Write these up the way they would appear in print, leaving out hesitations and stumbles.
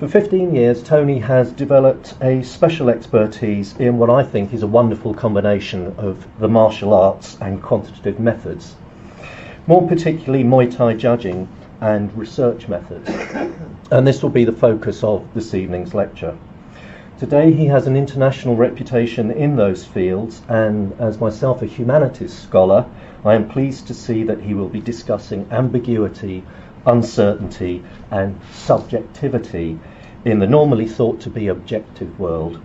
For 15 years, Tony has developed a special expertise in what I think is a wonderful combination of the martial arts and quantitative methods, more particularly Muay Thai judging and research methods. And this will be the focus of this evening's lecture. Today he has an international reputation in those fields, and as myself a humanities scholar, I am pleased to see that he will be discussing ambiguity, uncertainty and subjectivity in the normally thought to be objective world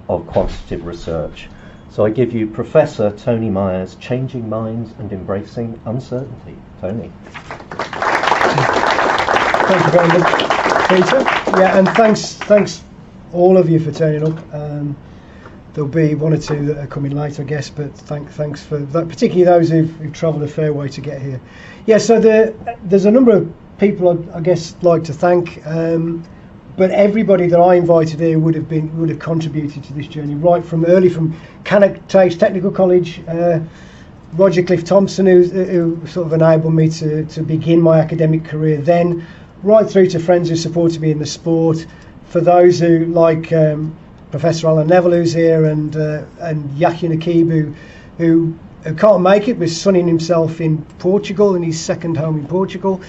of quantitative research. So I give you Professor Tony Myers, Changing Minds and Embracing Uncertainty. Tony. Thank you very much, Peter. Yeah, and thanks all of you for turning up. There'll be one or two that are coming late, I guess, but thanks for that, particularly those who've travelled a fair way to get here. Yeah, so there's a number of people I guess like to thank, but everybody that I invited here would have contributed to this journey right from Cannock Tate's Technical College. Roger Cliffe-Thompson, who sort of enabled me to begin my academic career then, right through to friends who supported me in the sport. For those who like Professor Alan Nevill, who's here, and Yahya Nakeeb, who can't make it, was sunning himself in Portugal, in his second home in Portugal.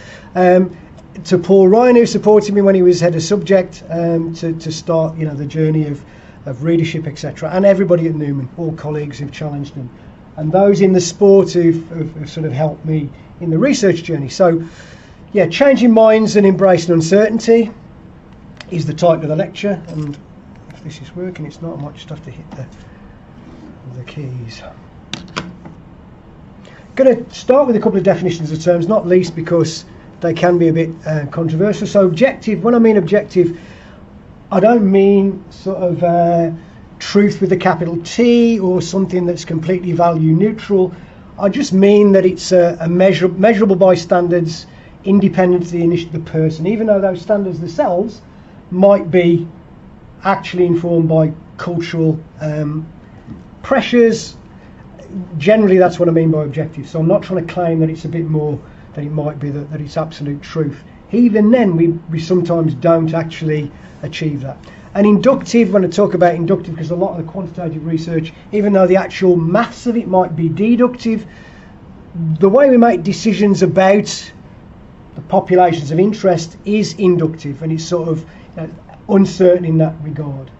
To Paul Ryan, who supported me when he was head of subject, to start the journey of readership, etc. And everybody at Newman, all colleagues who've challenged him, and those in the sport who've sort of helped me in the research journey. So, yeah, Changing Minds and Embracing Uncertainty is the title of the lecture, and if this is working, it's not, I might just have to hit the keys. Going to start with a couple of definitions of terms, not least because they can be a bit controversial. So objective, when I mean objective, I don't mean sort of truth with a capital T or something that's completely value neutral. I just mean that it's a measurable by standards independent of the person, even though those standards themselves might be actually informed by cultural pressures. Generally, that's what I mean by objective. So I'm not trying to claim that it's a bit more than it might be, that it's absolute truth. Even then, we sometimes don't actually achieve that. And inductive, when I talk about inductive, because a lot of the quantitative research, even though the actual maths of it might be deductive, the way we make decisions about the populations of interest is inductive, and it's sort of uncertain in that regard.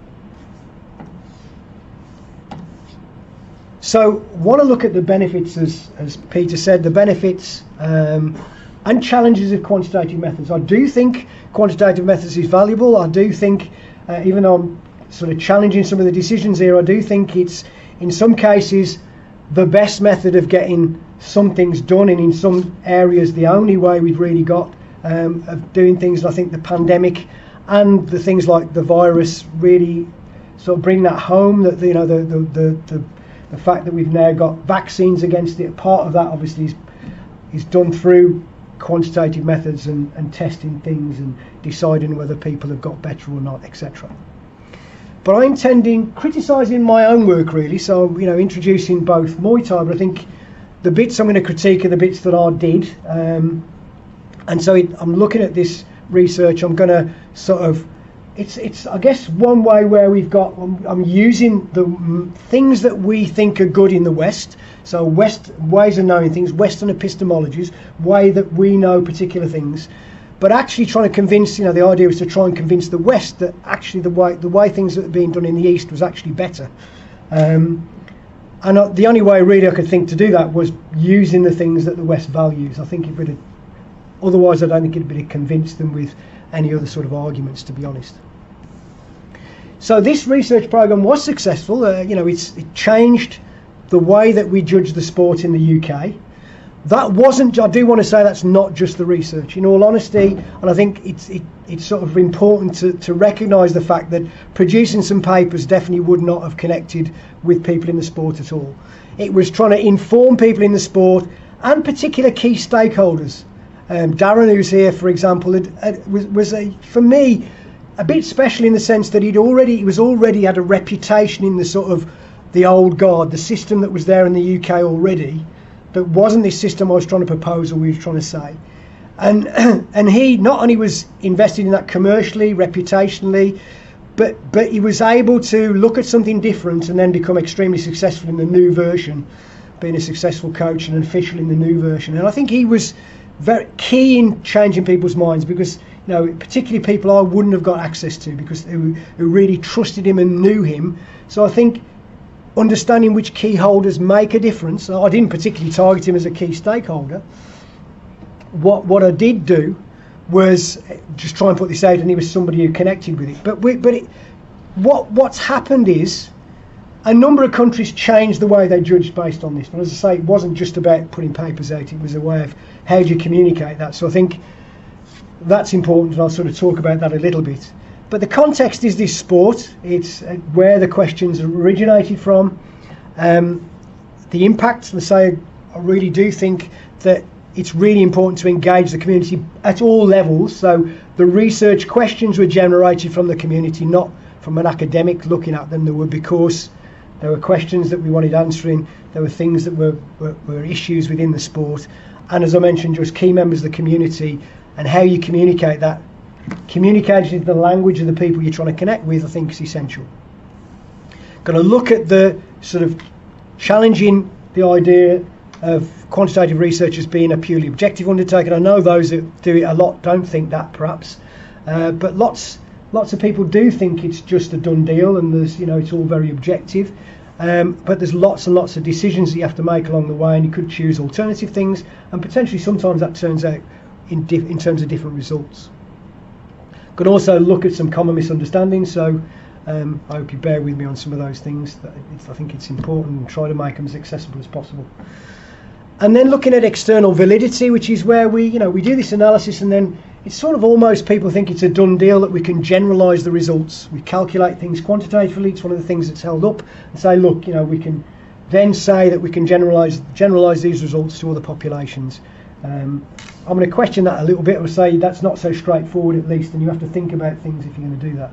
So want to look at the benefits, as Peter said, the benefits and challenges of quantitative methods. I do think quantitative methods is valuable. I do think, even though I'm sort of challenging some of the decisions here, I do think it's, in some cases, the best method of getting some things done, and in some areas the only way we've really got of doing things. And I think the pandemic and the things like the virus really sort of bring that home, that the fact that we've now got vaccines against it. Part of that obviously is done through quantitative methods and testing things and deciding whether people have got better or not, etc. But I'm criticising my own work really, so introducing both Muay Thai, but I think the bits I'm going to critique are the bits that I did, and so I'm looking at this research. I'm going to sort of, it's I guess one way where I'm using the things that we think are good in the West, so ways of knowing things, Western epistemologies, way that we know particular things, but actually trying to convince, the idea was to try and convince the West that actually the way things that are being done in the East was actually better. And the only way really I could think to do that was using the things that the West values. I think it would have, otherwise I don't think it would have convinced them with any other sort of arguments, to be honest. So this research program was successful. It changed the way that we judge the sport in the UK. That wasn't, I do want to say that's not just the research, in all honesty, and I think it's sort of important to recognise the fact that producing some papers definitely would not have connected with people in the sport at all. It was trying to inform people in the sport and particular key stakeholders. Darren, who's here, for example, was for me a bit special in the sense that he was already had a reputation in the sort of the old guard, the system that was there in the UK already. That wasn't this system I was trying to propose or we were trying to say. And and he not only was invested in that commercially, reputationally, but he was able to look at something different and then become extremely successful in the new version, being a successful coach and an official in the new version. And I think he was very key in changing people's minds, because particularly people I wouldn't have got access to, because who really trusted him and knew him. So I think understanding which key holders make a difference. I didn't particularly target him as a key stakeholder. What I did do was just try and put this out, and he was somebody who connected with it. What's happened is a number of countries changed the way they judged based on this. But as I say, it wasn't just about putting papers out, it was a way of how do you communicate that. So I think that's important, and I'll sort of talk about that a little bit. But the context is this sport. It's where the questions originated from. The impact, let's say, I really do think that it's really important to engage the community at all levels. So the research questions were generated from the community, not from an academic looking at them. There were because there were questions that we wanted answering. There were things that were issues within the sport. And as I mentioned, just key members of the community, and how you communicate that. Communicating the language of the people you're trying to connect with, I think, is essential. Going to look at the sort of challenging the idea of quantitative research as being a purely objective undertaking. I know those that do it a lot don't think that, perhaps, but lots of people do think it's just a done deal, and there's it's all very objective. But there's lots and lots of decisions that you have to make along the way, and you could choose alternative things, and potentially sometimes that turns out in terms of different results. Could also look at some common misunderstandings, so I hope you bear with me on some of those things. I think it's important, and try to make them as accessible as possible. And then looking at external validity, which is where we do this analysis, and then it's sort of almost, people think it's a done deal that we can generalise the results. We calculate things quantitatively. It's one of the things that's held up, and say, look, we can then say that we can generalise these results to other populations. I'm going to question that a little bit. I'll say that's not so straightforward, at least, and you have to think about things if you're going to do that.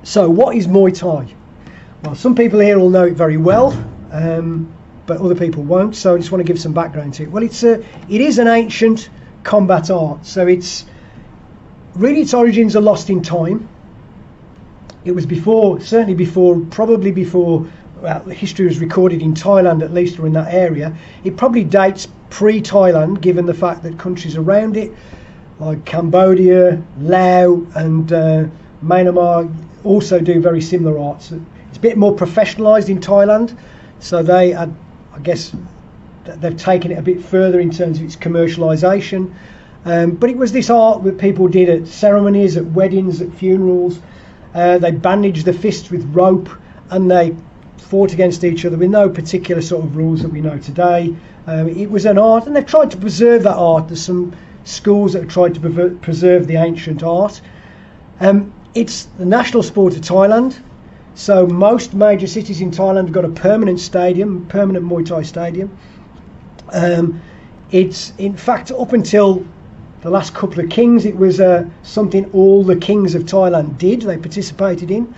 So what is Muay Thai? Well, some people here will know it very well, but other people won't, so I just want to give some background to it. Well, it is an ancient combat art, so its origins are lost in time. It was probably before history was recorded in Thailand, at least, or in that area. It probably dates pre-Thailand, given the fact that countries around it, like Cambodia, Laos, and Myanmar, also do very similar arts. It's a bit more professionalised in Thailand, so they had, I guess, they've taken it a bit further in terms of its commercialisation. But it was this art that people did at ceremonies, at weddings, at funerals. They bandaged the fists with rope, and they fought against each other with no particular sort of rules that we know today. It was an art, and they've tried to preserve that art. There's some schools that have tried to preserve the ancient art. It's the national sport of Thailand, so most major cities in Thailand have got a permanent Muay Thai stadium. It's, in fact, up until the last couple of kings, it was something all the kings of Thailand did, they participated in.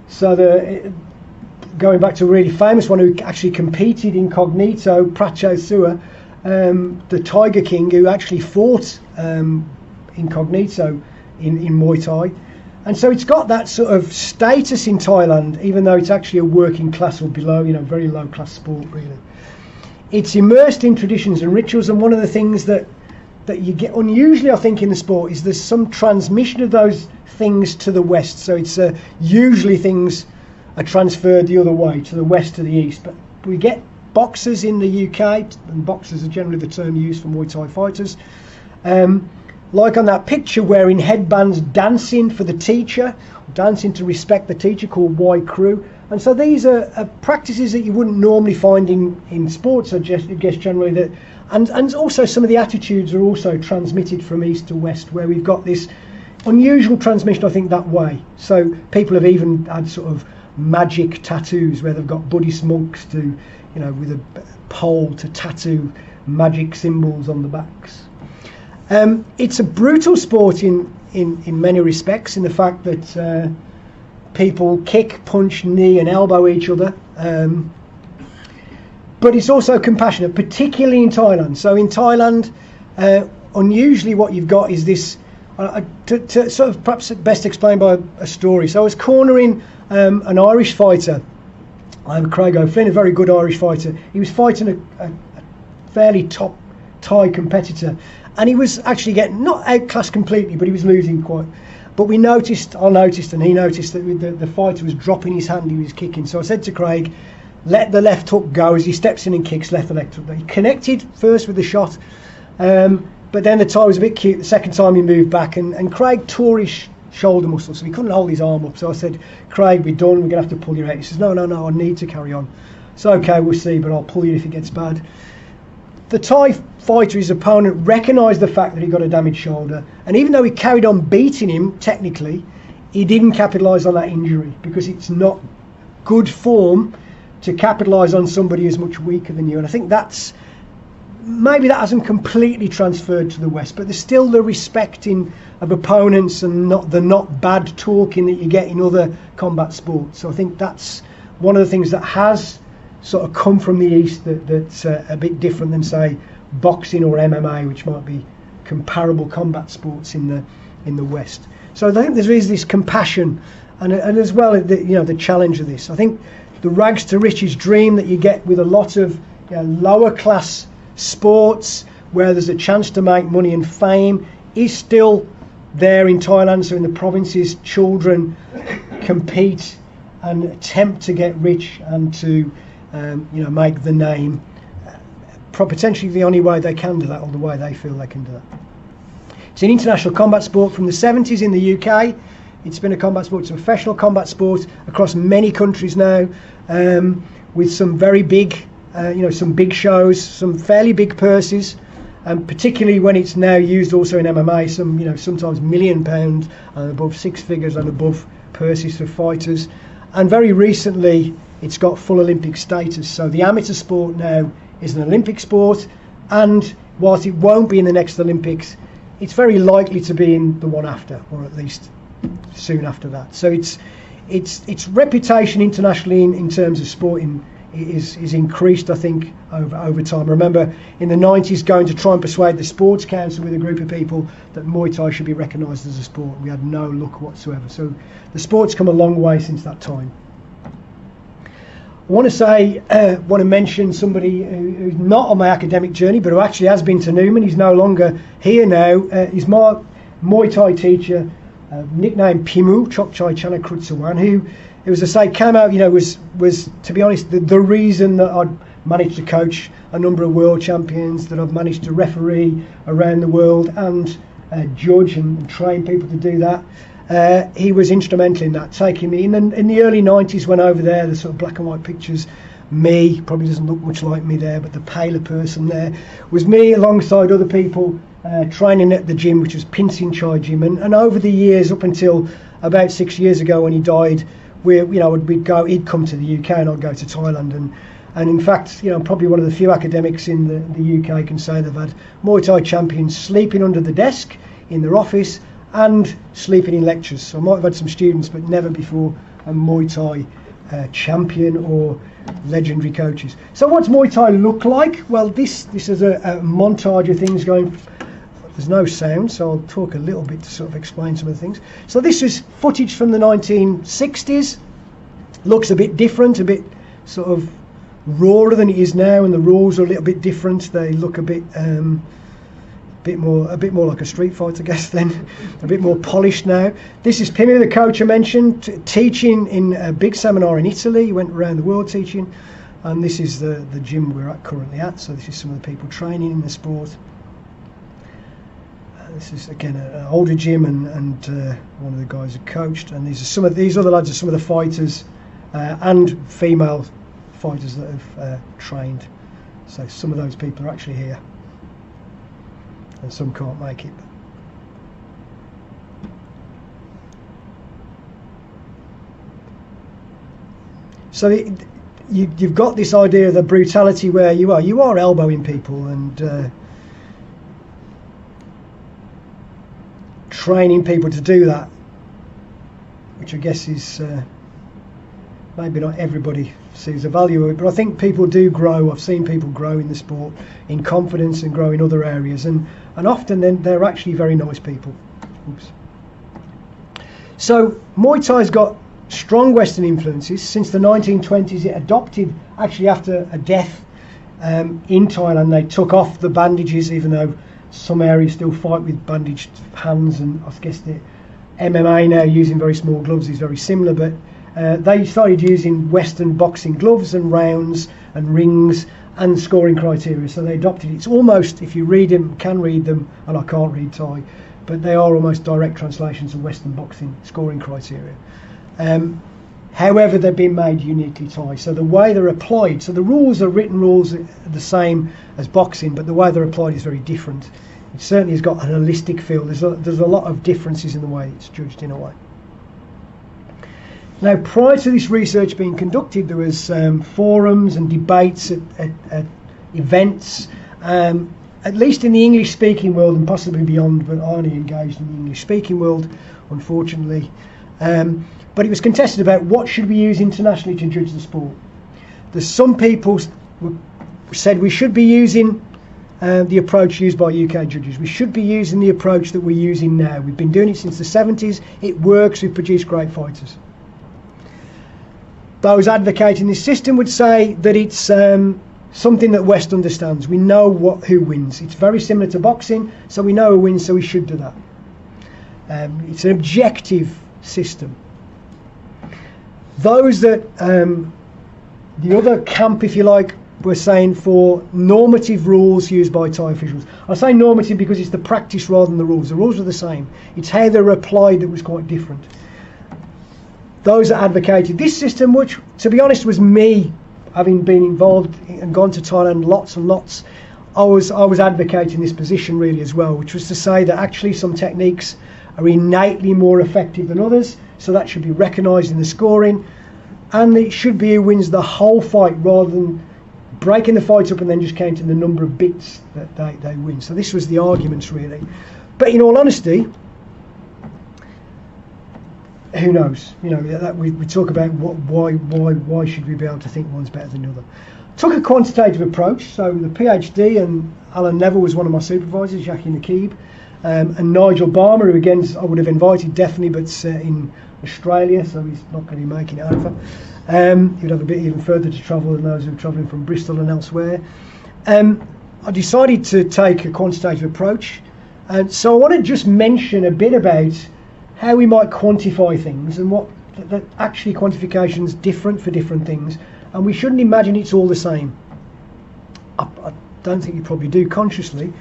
So going back to a really famous one who actually competed incognito, Pracho Sua, the Tiger King, who actually fought incognito in Muay Thai. And so it's got that sort of status in Thailand, even though it's actually a working class or below, very low class sport, really. It's immersed in traditions and rituals, and one of the things that you get unusually, I think, in the sport is there's some transmission of those things to the West. So it's usually things are transferred the other way, to the West, to the East. But we get boxers in the UK, and boxers are generally the term used for Muay Thai fighters. Like on that picture, wearing headbands, dancing for the teacher, dancing to respect the teacher, called Wai Crew. And so these are practices that you wouldn't normally find in sports, I guess generally. That, and also some of the attitudes are also transmitted from East to West, where we've got this unusual transmission, I think, that way. So people have even had sort of magic tattoos, where they've got Buddhist monks to, with a pole to tattoo magic symbols on the backs. It's a brutal sport in many respects, in the fact that people kick, punch, knee and elbow each other. But it's also compassionate, particularly in Thailand. So in Thailand, Unusually, what you've got is this. To sort of perhaps best explained by a story. So I was cornering an Irish fighter, Craig O'Flynn, a very good Irish fighter. He was fighting a fairly top Thai competitor, and he was actually getting not outclassed completely, but he was losing quite. But I noticed, and he noticed that the fighter was dropping his hand, he was kicking. So I said to Craig, let the left hook go as he steps in and kicks, left the left hook. He connected first with the shot. But then the Thai was a bit cute. The second time he moved back, and Craig tore his shoulder muscle, so he couldn't hold his arm up. So I said, Craig, we're done, we're going to have to pull you out. He says, no, I need to carry on. So, okay, we'll see, but I'll pull you if it gets bad. The Thai fighter, his opponent, recognised the fact that he got a damaged shoulder, and even though he carried on beating him, technically, he didn't capitalise on that injury, because it's not good form to capitalise on somebody who's much weaker than you. And I think maybe that hasn't completely transferred to the West, but there's still the respecting of opponents and not bad talking that you get in other combat sports. So I think that's one of the things that has sort of come from the East that's a bit different than, say, boxing or MMA, which might be comparable combat sports in the West. So I think there is this compassion and as well the challenge of this. I think the rags to riches dream that you get with a lot of lower class sports where there's a chance to make money and fame is still there in Thailand. So in the provinces, children compete and attempt to get rich and to make the name, potentially the only way they can do that, or the way they feel they can do that. It's an international combat sport from the 70s in the UK. It's been a combat sport, it's a professional combat sport across many countries now, with some very big some big shows, some fairly big purses, and particularly when it's now used also in MMA, sometimes £1 million and above, six figures and above purses for fighters. And very recently it's got full Olympic status. So the amateur sport now is an Olympic sport, and whilst it won't be in the next Olympics, it's very likely to be in the one after, or at least soon after that. So its reputation internationally in terms of sporting is increased, I think, over time. I remember in the 90s going to try and persuade the Sports Council with a group of people that Muay Thai should be recognised as a sport. We had no luck whatsoever. So the sport's come a long way since that time. I want to mention somebody who's not on my academic journey, but who actually has been to Newman. He's no longer here now. He's my Muay Thai teacher, nicknamed Pimu, Chokchai Chanakrutsawan, who, as I say, came out, was to be honest, the reason that I'd managed to coach a number of world champions, that I've managed to referee around the world and judge and train people to do that. He was instrumental in that, taking me in the early 90s. When over there, the sort of black and white pictures, me, probably doesn't look much like me there, but the paler person there was me alongside other people training at the gym, which was Pinsin Chai Gym. And over the years, up until about 6 years ago when he died, he'd come to the UK and I'd go to Thailand, and in fact, probably one of the few academics in the UK can say they've had Muay Thai champions sleeping under the desk in their office and sleeping in lectures. So I might have had some students, but never before a Muay Thai champion or legendary coaches. So what's Muay Thai look like? Well, this is a montage of things going. There's no sound, so I'll talk a little bit to sort of explain some of the things. So this is footage from the 1960s. Looks a bit different, a bit sort of rawer than it is now, and the rules are a little bit different. They look a bit more like a street fight, I guess. Then a bit more polished now. This is Pimmy, the coach I mentioned, teaching in a big seminar in Italy. He went around the world teaching, and this is the gym we're currently at. So this is some of the people training in the sport. This is again an older gym, and one of the guys who coached, and these other lads are some of the fighters and female fighters that have trained. So some of those people are actually here, and some can't make it. So you've got this idea of the brutality where you are elbowing people and training people to do that, which I guess is maybe not everybody sees the value of it, but I think people do grow. I've seen people grow in the sport in confidence and grow in other areas, and often then they're actually very nice people. Oops. So Muay Thai's got strong Western influences. Since the 1920s, it adopted, actually after a death in Thailand, they took off the bandages, even though some areas still fight with bandaged hands, and I guess the MMA now using very small gloves is very similar, but they started using Western boxing gloves and rounds and rings and scoring criteria, so they adopted it. It's almost, if you read them, can read them, and I can't read Thai, but they are almost direct translations of Western boxing scoring criteria. However, they've been made uniquely Thai, so the way they're applied, so the rules are written rules are the same as boxing, but the way they're applied is very different. It certainly has got an holistic feel. There's a lot of differences in the way it's judged in a way. Now, prior to this research being conducted, there was forums and debates at events, at least in the English-speaking world and possibly beyond, but I only engaged in the English-speaking world, unfortunately. But it was contested about what should we use internationally to judge the sport. There's some people said we should be using the approach used by UK judges. We should be using the approach that we're using now. We've been doing it since the 70s. It works. We've produced great fighters. Those advocating this system would say that it's something that West understands. We know who wins. It's very similar to boxing, so we know who wins, so we should do that. It's an objective system. Those that, the other camp, if you like, were saying for normative rules used by Thai officials. I say normative because it's the practice rather than the rules. The rules are the same. It's how they're applied that was quite different. Those that advocated this system, which, to be honest, was me, having been involved and gone to Thailand lots and lots, I was advocating this position really as well, which was to say that actually some techniques are innately more effective than others, so that should be recognised in the scoring, and it should be who wins the whole fight rather than breaking the fight up and then just counting the number of bits that they win. So this was the arguments really. But in all honesty, who knows? You know, that we talk about why should we be able to think one's better than the other. Took a quantitative approach, so the PhD, and Alan Nevill was one of my supervisors, Yahya Nakeeb, and Nigel Balmer, who again I would have invited definitely, but in Australia, so he's not going to be making it over. He'd have a bit even further to travel than those who are travelling from Bristol and elsewhere. I decided to take a quantitative approach, and so I want to just mention a bit about how we might quantify things and what that actually quantification's different for different things, and we shouldn't imagine it's all the same. I don't think you probably do consciously.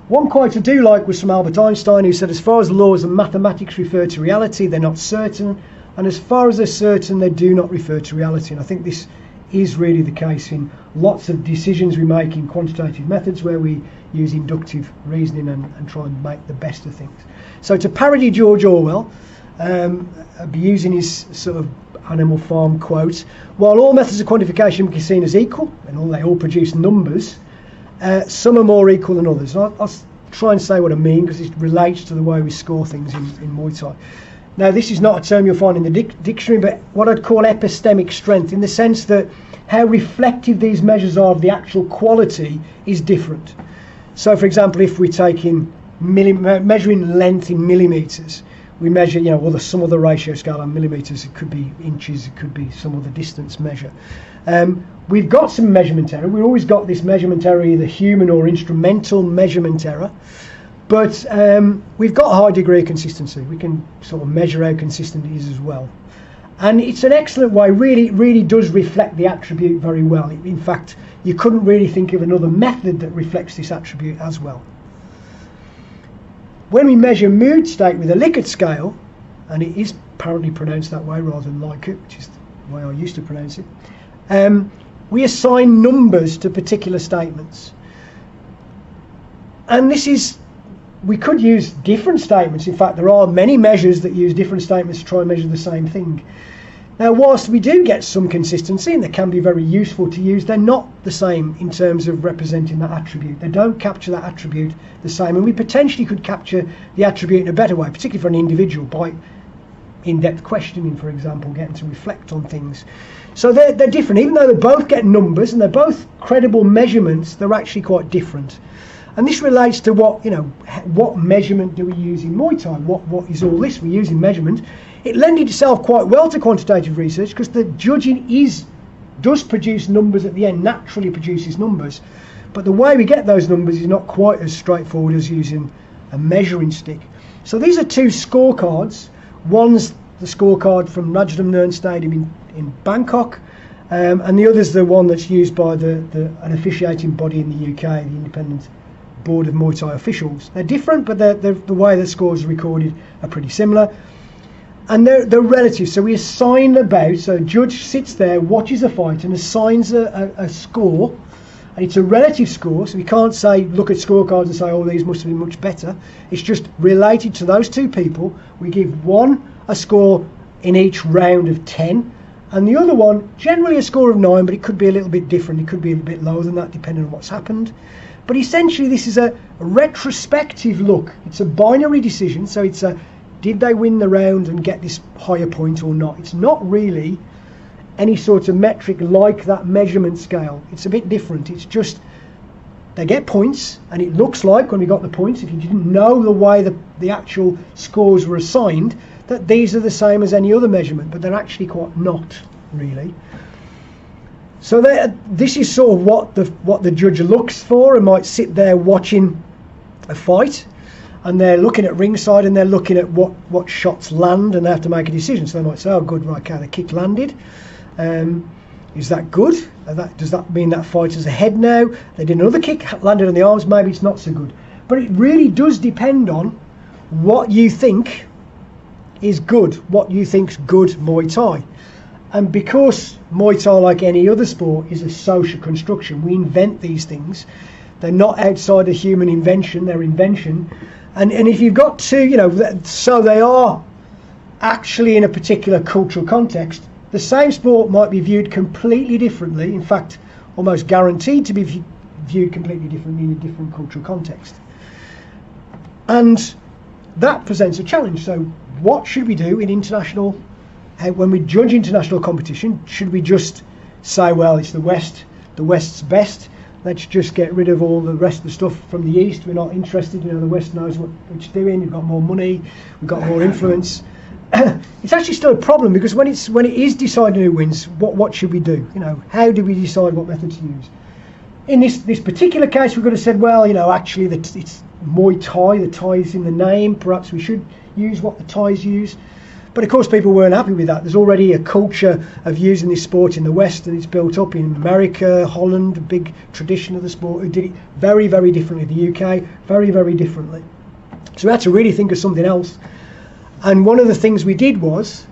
One quote I do like was from Albert Einstein, who said, as far as laws and mathematics refer to reality, they're not certain, and as far as they're certain, they do not refer to reality. And I think this is really the case in lots of decisions we make in quantitative methods where we use inductive reasoning and try and make the best of things. So to parody George Orwell, I'll be using his sort of Animal Farm quote, while all methods of quantification can be seen as equal, and they all produce numbers, some are more equal than others. And I'll try and say what I mean because it relates to the way we score things in Muay Thai. Now, this is not a term you'll find in the dictionary, but what I'd call epistemic strength, in the sense that how reflective these measures are of the actual quality is different. So, for example, if we're taking measuring length in millimetres, we measure, some other ratio scale on millimetres. It could be inches, it could be some other distance measure. We've got some measurement error. We've always got this measurement error, either human or instrumental measurement error. But we've got a high degree of consistency. We can sort of measure how consistent it is as well. And it's an excellent way, really does reflect the attribute very well. In fact, you couldn't really think of another method that reflects this attribute as well. When we measure mood state with a Likert scale, and it is apparently pronounced that way rather than Likert, which is the way I used to pronounce it, we assign numbers to particular statements. And we could use different statements. In fact, there are many measures that use different statements to try and measure the same thing. Now, whilst we do get some consistency, and they can be very useful to use, they're not the same in terms of representing that attribute. They don't capture that attribute the same, and we potentially could capture the attribute in a better way, particularly for an individual, by in-depth questioning, for example, getting to reflect on things. So they're different. Even though they both get numbers and they're both credible measurements, they're actually quite different. And this relates to what measurement do we use in Muay Thai? What is all this? We're using measurement. It lended itself quite well to quantitative research because the judging does produce numbers at the end, naturally produces numbers. But the way we get those numbers is not quite as straightforward as using a measuring stick. So these are two scorecards. One's the scorecard from Najdamnern Stadium in Bangkok, and the other's the one that's used by an officiating body in the UK, the Independent Board of Muay Thai Officials. They're different, but the way the scores are recorded are pretty similar. And they're relative, so we assign a bout. So a judge sits there, watches a fight, and assigns a score. And it's a relative score, so we can't say, look at scorecards and say, oh, these must have been much better. It's just related to those two people. We give one a score in each round of 10, and the other one, generally a score of 9, but it could be a little bit different. It could be a bit lower than that, depending on what's happened. But essentially, this is a retrospective look. It's a binary decision, so it's did they win the round and get this higher point or not? It's not really any sort of metric like that measurement scale. It's a bit different. It's just they get points, and it looks like when we got the points, if you didn't know the way the actual scores were assigned, that these are the same as any other measurement, but they're actually quite not really. So this is sort of what the judge looks for, and might sit there watching a fight, and they're looking at ringside and they're looking at what shots land, and they have to make a decision. So they might say, oh good, right, okay, the kick landed. Is that good? Does that mean that fighter's ahead now? They did another kick, landed on the arms, maybe it's not so good. But it really does depend on what you think is good, what you think's good Muay Thai. And because Muay Thai, like any other sport, is a social construction, we invent these things. They're not outside of human invention, they're invention. And if you've got to, so they are actually in a particular cultural context, the same sport might be viewed completely differently, in fact, almost guaranteed to be viewed completely differently in a different cultural context. And that presents a challenge. So what should we do in international, when we judge international competition? Should we just say, well, it's the West's best, let's just get rid of all the rest of the stuff from the East, we're not interested, the West knows what it's doing, we've got more money, we've got more influence. It's actually still a problem, because when it is deciding who wins, what should we do? How do we decide what method to use? In this particular case, we could have said, well, actually it's Muay Thai, the Thai is in the name, perhaps we should use what the Thais use. But of course people weren't happy with that. There's already a culture of using this sport in the West, and it's built up in America, Holland, a big tradition of the sport, who did it very, very differently. The UK, very, very differently. So we had to really think of something else. And one of the things we did was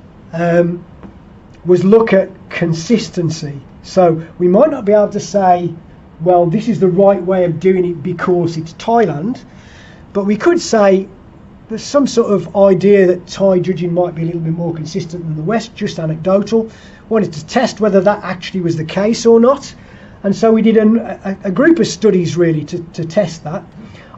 look at consistency. So we might not be able to say, well, this is the right way of doing it because it's Thailand, but we could say there's some sort of idea that Thai judging might be a little bit more consistent than the West, just anecdotal. Wanted to test whether that actually was the case or not. And so we did a group of studies really to test that.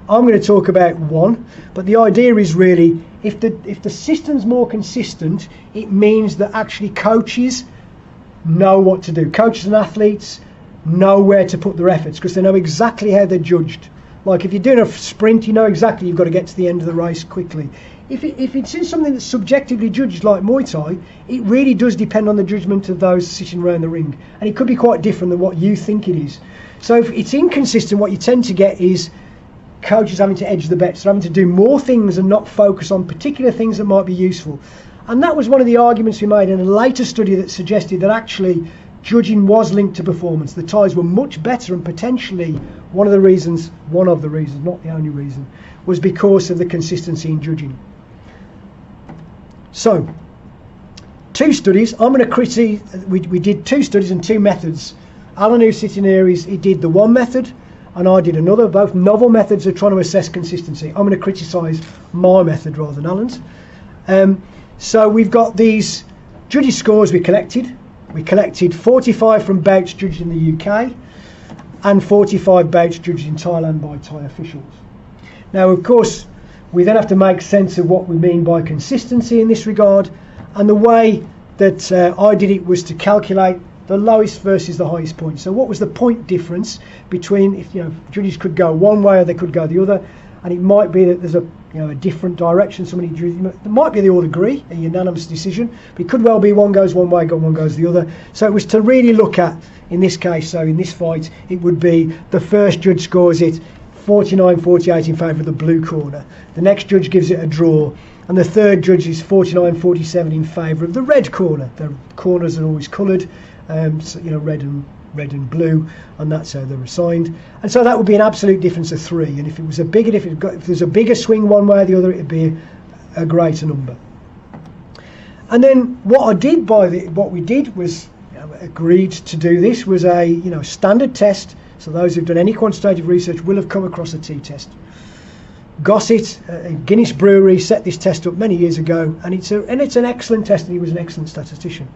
I'm going to talk about one, but the idea is really, if the system's more consistent, it means that actually coaches know what to do. Coaches and athletes know where to put their efforts, because they know exactly how they're judged. Like if you're doing a sprint, you know exactly you've got to get to the end of the race quickly. If it's in something that's subjectively judged like Muay Thai, it really does depend on the judgment of those sitting around the ring. And it could be quite different than what you think it is. So if it's inconsistent, what you tend to get is coaches having to edge the bets, having to do more things and not focus on particular things that might be useful. And that was one of the arguments we made in a later study that suggested that actually judging was linked to performance. The Thais were much better, and potentially one of the reasons, not the only reason, was because of the consistency in judging. So, 2 studies. I'm going to critique. We did 2 studies and 2 methods. Alan, who's sitting here, he did the one method, and I did another. Both novel methods of trying to assess consistency. I'm going to criticise my method rather than Alan's. So we've got these judges' scores we collected. We collected 45 from bouts judged in the UK and 45 bouts judged in Thailand by Thai officials. Now, of course, we then have to make sense of what we mean by consistency in this regard, And the way that I did it was to calculate the lowest versus the highest point. So what was the point difference between, if judges could go one way or they could go the other, and it might be that there's a different direction. Somebody it might be they all agree, a unanimous decision, but it could well be one goes one way, one goes the other. So it was to really look at, in this case, so in this fight, it would be the first judge scores it 49-48 in favour of the blue corner. The next judge gives it a draw, and the third judge is 49-47 in favour of the red corner. The corners are always coloured, so, red and blue, and that's how they're assigned. And so that would be an absolute difference of 3. And if it was if there's a bigger swing one way or the other, it'd be a greater number. And then what we did was agreed to do this was a standard test. So those who've done any quantitative research will have come across a t-test. Gossett, Guinness Brewery, set this test up many years ago, and it's an excellent test, and he was an excellent statistician.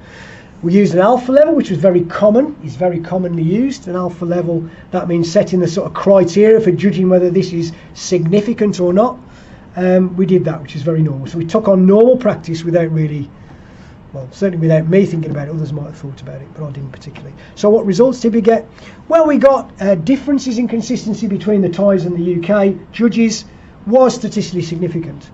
We used an alpha level, which was very common, is very commonly used. An alpha level, that means setting the sort of criteria for judging whether this is significant or not. We did that, which is very normal. So we took on normal practice without really, well, certainly without me thinking about it. Others might have thought about it, but I didn't particularly. So what results did we get? Well, we got differences in consistency between the Thais and the UK judges was statistically significant.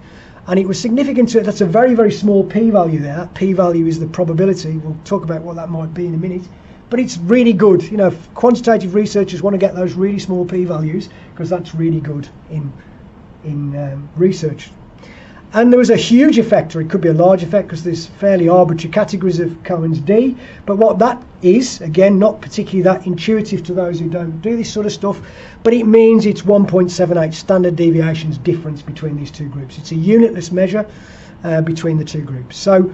And it was significant to it. That's a very, very small p-value there. That p-value is the probability. We'll talk about what that might be in a minute. But it's really good. If quantitative researchers want to get those really small p-values, because that's really good in research. And there was a huge effect, or it could be a large effect, because there's fairly arbitrary categories of Cohen's D. But what that is, again, not particularly that intuitive to those who don't do this sort of stuff, but it means it's 1.78 standard deviations difference between these two groups. It's a unitless measure between the two groups. So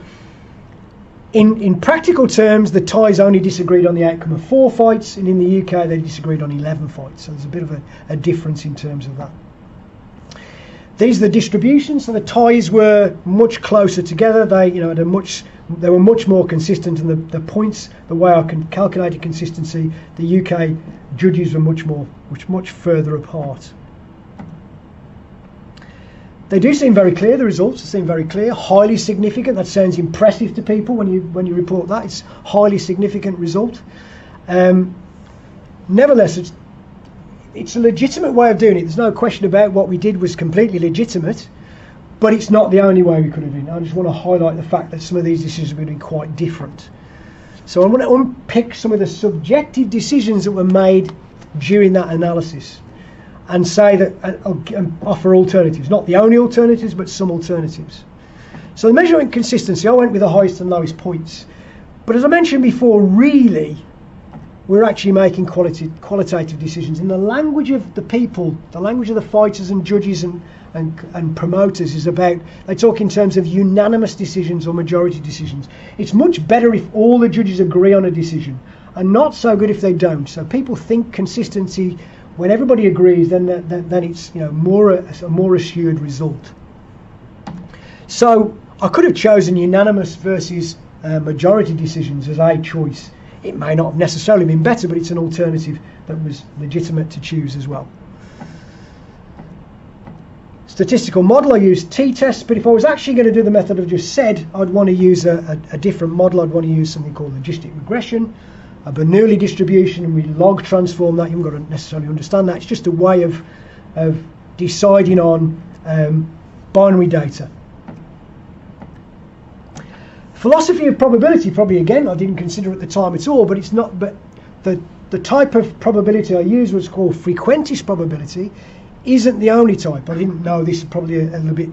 in practical terms, the Thais only disagreed on the outcome of 4 fights, and in the UK they disagreed on 11 fights. So there's a bit of a difference in terms of that. These are the distributions. So the Thais were much closer together. They, they were much more consistent, and the points, the way I can calculate consistency, the UK judges were much further apart. They do seem very clear. The results seem very clear, highly significant. That sounds impressive to people when you report that. It's highly significant result. Nevertheless, it's a legitimate way of doing it. There's no question about what we did was completely legitimate, but it's not the only way we could have done it. I just want to highlight the fact that some of these decisions were quite different. So I want to unpick some of the subjective decisions that were made during that analysis and say that and offer alternatives. Not the only alternatives, but some alternatives. So the measurement consistency, I went with the highest and lowest points. But as I mentioned before, really, we're actually making qualitative decisions in the language of the people. The language of the fighters and judges and promoters is about, they talk in terms of unanimous decisions or majority decisions. It's much better if all the judges agree on a decision, and not so good if they don't. So people think consistency, when everybody agrees, then it's a more assured result. So I could have chosen unanimous versus majority decisions as a choice. It may not have necessarily been better, but it's an alternative that was legitimate to choose as well. Statistical model, I used t-tests, but if I was actually going to do the method I've just said, I'd want to use a different model. I'd want to use something called logistic regression, a Bernoulli distribution, and we log transform that. You haven't got to necessarily understand that. It's just a way of deciding on binary data. Philosophy of probability, probably again, I didn't consider at the time at all, but it's not. But the type of probability I used was called frequentist probability. Isn't the only type. I didn't know this, probably a little bit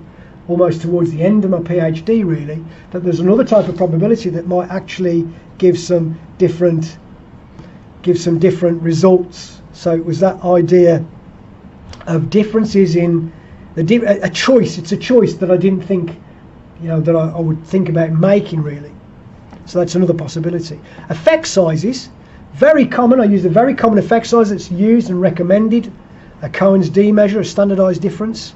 almost towards the end of my PhD really, that there's another type of probability that might actually give some different results. So it was that idea of differences in a choice. It's a choice that I didn't think, that I would think about making really. So that's another possibility. Effect sizes, very common. I use a very common effect size that's used and recommended. A Cohen's D measure, a standardized difference.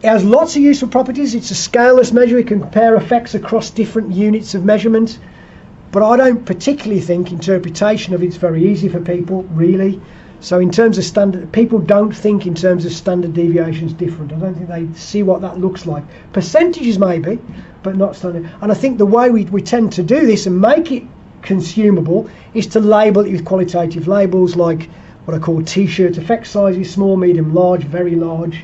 It has lots of useful properties. It's a scaleless measure. It can compare effects across different units of measurement. But I don't particularly think interpretation of it's very easy for people, really. So in terms of standard, people don't think in terms of standard deviations different. I don't think they see what that looks like. Percentages maybe, but not standard. And I think the way we tend to do this and make it consumable is to label it with qualitative labels like what I call t-shirt effect sizes, small, medium, large, very large.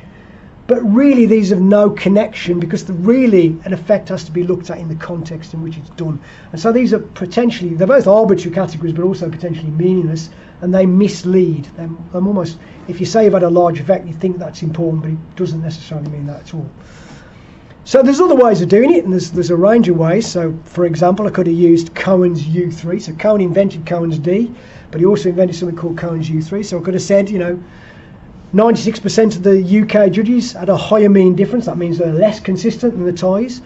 But really these have no connection, because really an effect has to be looked at in the context in which it's done. And so these are potentially, they're both arbitrary categories but also potentially meaningless, and they mislead. I'm almost, if you say you've had a large effect, you think that's important, but it doesn't necessarily mean that at all. So there's other ways of doing it, and there's a range of ways. So for example, I could have used Cohen's U3. So Cohen invented Cohen's D, but he also invented something called Cohen's U3. So I could have said, 96% of the UK judges had a higher mean difference. That means they're less consistent than the ties.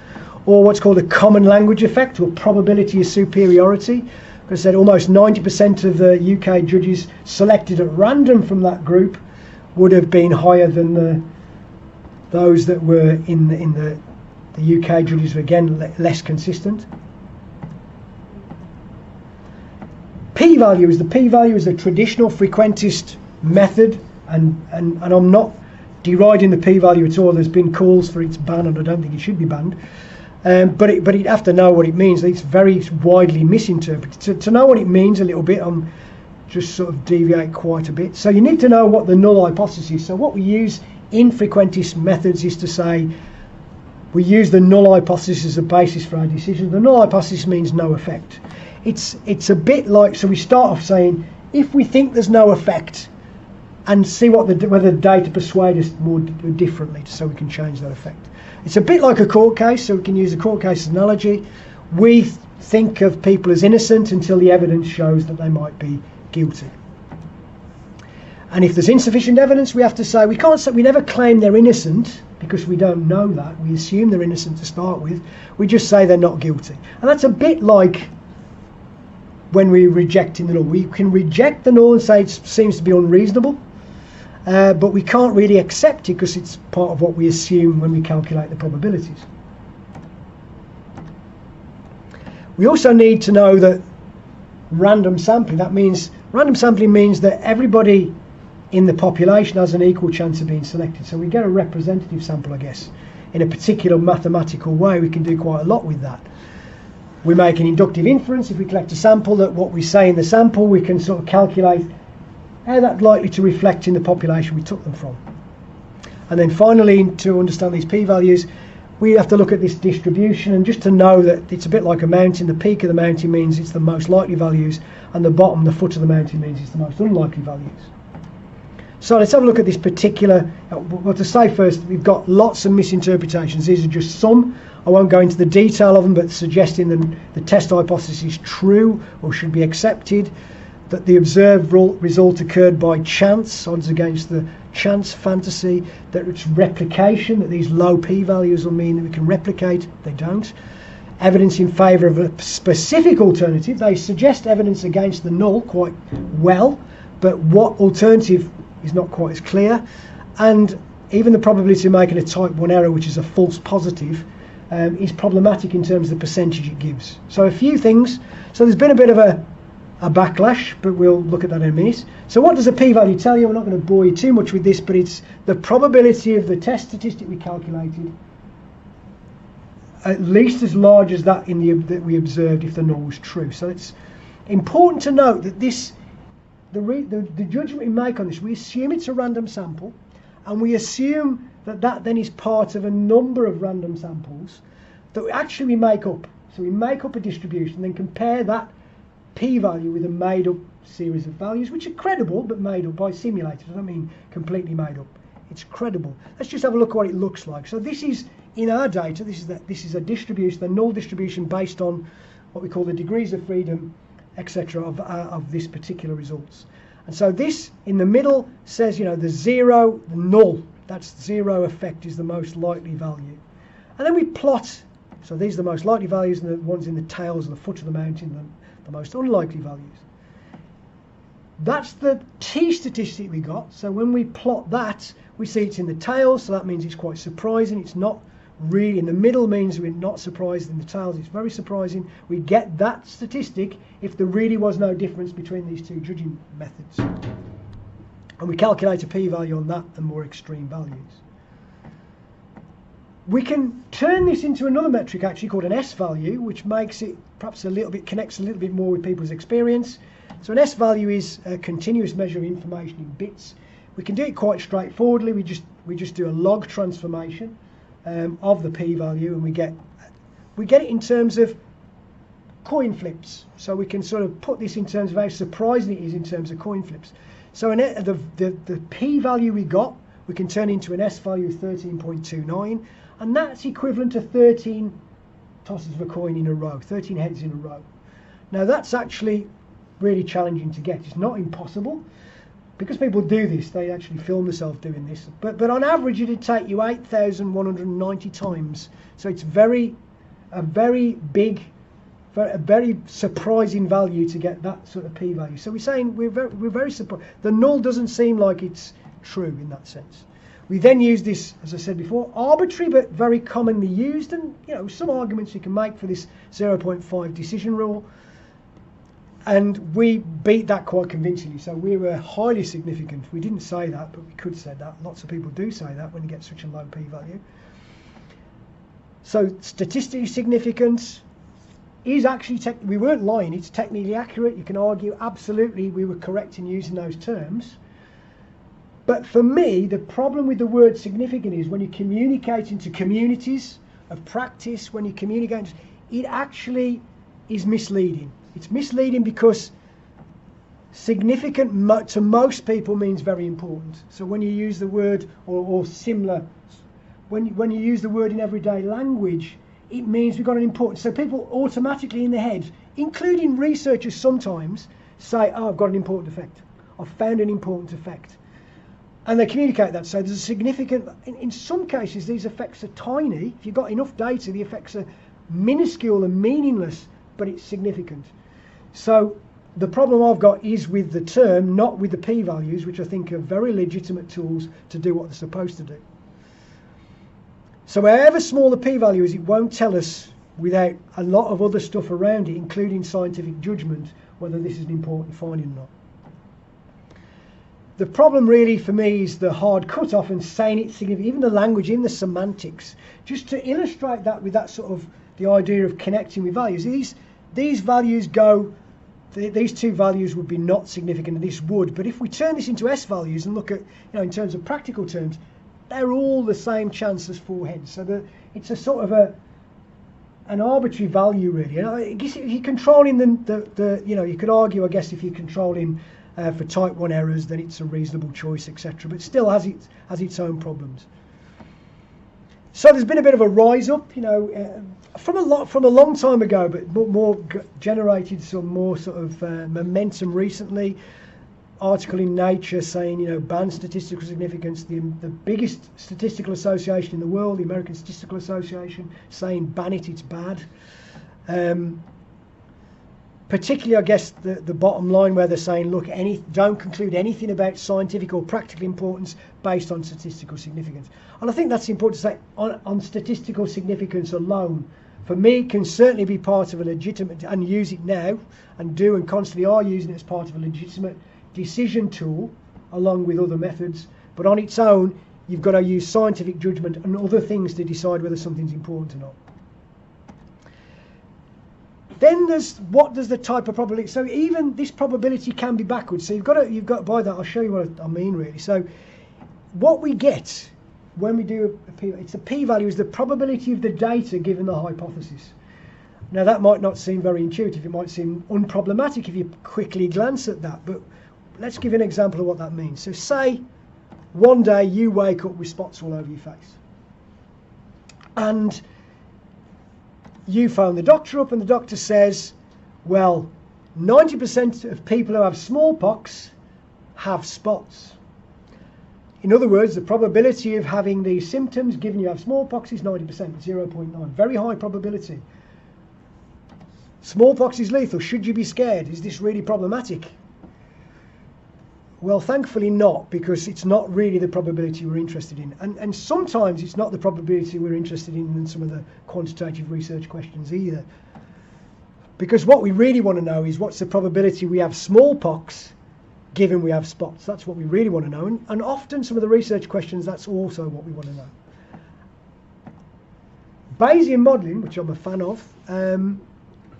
Or what's called a common language effect, or probability of superiority. I said almost 90% of the UK judges selected at random from that group would have been higher than those that were in the UK judges were again less consistent. P-value is the traditional frequentist method, and I'm not deriding the p-value at all. There's been calls for its ban, and I don't think it should be banned. But you'd have to know what it means. It's very widely misinterpreted. To know what it means a little bit, I'm just sort of deviate quite a bit. So you need to know what the null hypothesis is. So what we use in frequentist methods is to say we use the null hypothesis as a basis for our decision. The null hypothesis means no effect. It's a bit like, so we start off saying if we think there's no effect, and see whether the data persuade us more differently, so we can change that effect. It's a bit like a court case, so we can use a court case analogy. We think of people as innocent until the evidence shows that they might be guilty. And if there's insufficient evidence, we have to say we never claim they're innocent, because we don't know that. We assume they're innocent to start with. We just say they're not guilty. And that's a bit like when we're rejecting the null. We can reject the null and say it seems to be unreasonable. But we can't really accept it because it's part of what we assume when we calculate the probabilities. We also need to know that random sampling means that everybody in the population has an equal chance of being selected. So we get a representative sample, I guess. In a particular mathematical way, we can do quite a lot with that. We make an inductive inference. If we collect a sample, that what we say in the sample, we can sort of calculate how that's likely to reflect in the population we took them from. And then finally, to understand these p-values, we have to look at this distribution, and just to know that it's a bit like a mountain. The peak of the mountain means it's the most likely values, and the bottom, the foot of the mountain, means it's the most unlikely values. So let's have a look at this particular, well, to say first, we've got lots of misinterpretations. These are just some. I won't go into the detail of them, but suggesting that the test hypothesis is true or should be accepted, that the observed result occurred by chance, odds against the chance fantasy, that it's replication, that these low p-values will mean that we can replicate. They don't. Evidence in favour of a specific alternative. They suggest evidence against the null quite well, but what alternative is not quite as clear. And even the probability of making a type 1 error, which is a false positive, is problematic in terms of the percentage it gives. So a few things. So there's been a bit of a backlash, but we'll look at that in a minute. So what does a p-value tell you? I'm not going to bore you too much with this, but it's the probability of the test statistic we calculated at least as large as that that we observed if the null was true. So it's important to note that the judgment we make on this, we assume it's a random sample, and we assume that then is part of a number of random samples that actually we make up. So we make up a distribution, then compare that p-value with a made-up series of values, which are credible but made up by simulators. I don't mean completely made up. It's credible. Let's just have a look at what it looks like. So this is, in our data, this is a distribution, the null distribution based on what we call the degrees of freedom, etc., of this particular results. And so this in the middle says, the zero, the null, that's zero effect is the most likely value. And then we plot, so these are the most likely values, and the ones in the tails and the foot of the mountain, the most unlikely values. That's the t statistic we got. So when we plot that, we see it's in the tails, so that means it's quite surprising. It's not really in the middle, means we're not surprised. In the tails, it's very surprising. We get that statistic if there really was no difference between these two judging methods. And we calculate a p-value on that and more extreme values. We can turn this into another metric actually called an S-value, which makes it perhaps connects a little bit more with people's experience. So an S-value is a continuous measure of information in bits. We can do it quite straightforwardly. We just do a log transformation of the p-value, and we get it in terms of coin flips. So we can sort of put this in terms of how surprising it is in terms of coin flips. So the p-value we can turn into an S-value of 13.29, and that's equivalent to 13 tosses of a coin in a row, 13 heads in a row. Now that's actually really challenging to get. It's not impossible. Because people do this, they actually film themselves doing this. But on average, it'd take you 8,190 times. So it's a very big, a very surprising value to get that sort of p-value. So we're saying we're very surprised. The null doesn't seem like it's true in that sense. We then use this, as I said before, arbitrary but very commonly used, and some arguments you can make for this 0.5 decision rule. And we beat that quite convincingly. So we were highly significant. We didn't say that, but we could say that. Lots of people do say that when you get such a low p-value. So statistically significant is actually, we weren't lying, it's technically accurate. You can argue absolutely we were correct in using those terms. But for me, the problem with the word significant is when you communicate into communities of practice, when you communicate, it actually is misleading. It's misleading because significant to most people means very important. So when you use the word or similar, when you use the word in everyday language, it means we've got an important. So people automatically in their head, including researchers sometimes, say, "Oh, I've got an important effect. I've found an important effect," and they communicate that. So there's a significant. In some cases, these effects are tiny. If you've got enough data, the effects are minuscule and meaningless, but it's significant. So the problem I've got is with the term, not with the p-values, which I think are very legitimate tools to do what they're supposed to do. So however small the p-value is, it won't tell us without a lot of other stuff around it, including scientific judgment, whether this is an important finding or not. The problem really for me is the hard cut-off and saying it's significant, even the language, even the semantics. Just to illustrate that with that sort of the idea of connecting with values. These values go, these two values would be not significant and this would, but if we turn this into S values and look at, in terms of practical terms, they're all the same chance as 4 heads. So it's a sort of an arbitrary value really. I guess if you're controlling you could argue, I guess, if you're controlling for type 1 errors, then it's a reasonable choice, etc. But still has its own problems. So there's been a bit of a rise up, from a long time ago, but more generated some more sort of momentum recently. Article in Nature saying, ban statistical significance. The biggest statistical association in the world, the American Statistical Association, saying ban it, it's bad. Particularly, I guess, the bottom line where they're saying, look, don't conclude anything about scientific or practical importance based on statistical significance. And I think that's important to say, on statistical significance alone, for me, can certainly be part of a legitimate, and use it now, and constantly are using it as part of a legitimate decision tool, along with other methods. But on its own, you've got to use scientific judgment and other things to decide whether something's important or not. Then there's what does the type of probability. So even this probability can be backwards. So you've got by that. I'll show you what I mean really. So what we get when we do it's a p-value is the probability of the data given the hypothesis. Now that might not seem very intuitive. It might seem unproblematic if you quickly glance at that. But let's give an example of what that means. So say one day you wake up with spots all over your face, and you phone the doctor up and the doctor says, well, 90% of people who have smallpox have spots. In other words, the probability of having these symptoms given you have smallpox is 90%, 0.9. Very high probability. Smallpox is lethal. Should you be scared? Is this really problematic? Well, thankfully not, because it's not really the probability we're interested in. And sometimes it's not the probability we're interested in some of the quantitative research questions either. Because what we really want to know is what's the probability we have smallpox given we have spots. That's what we really want to know. And often some of the research questions, that's also what we want to know. Bayesian modelling, which I'm a fan of,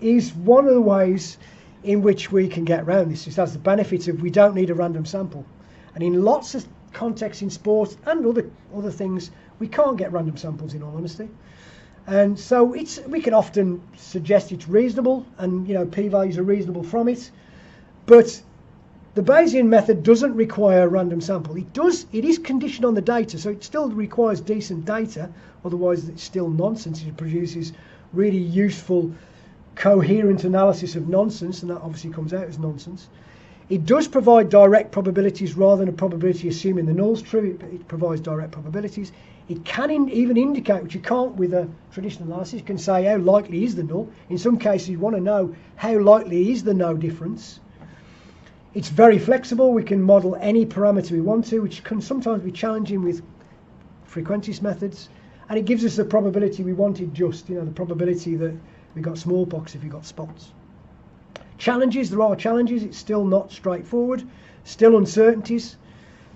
is one of the ways in which we can get around this. It has the benefit of we don't need a random sample. And in lots of contexts in sports and other things, we can't get random samples, in all honesty. And so we can often suggest it's reasonable, and p-values are reasonable from it. But the Bayesian method doesn't require a random sample. It is conditioned on the data, so it still requires decent data, otherwise it's still nonsense. It produces really useful, coherent analysis of nonsense, and that obviously comes out as nonsense. It does provide direct probabilities rather than a probability assuming the null's true. It provides direct probabilities. It can even indicate, which you can't with a traditional analysis, you can say how likely is the null. In some cases you want to know how likely is the no difference. It's very flexible. We can model any parameter we want to, which can sometimes be challenging with frequentist methods. And it gives us the probability we wanted just, the probability that we got smallpox if we got spots. Challenges, there are challenges. It's still not straightforward, still uncertainties.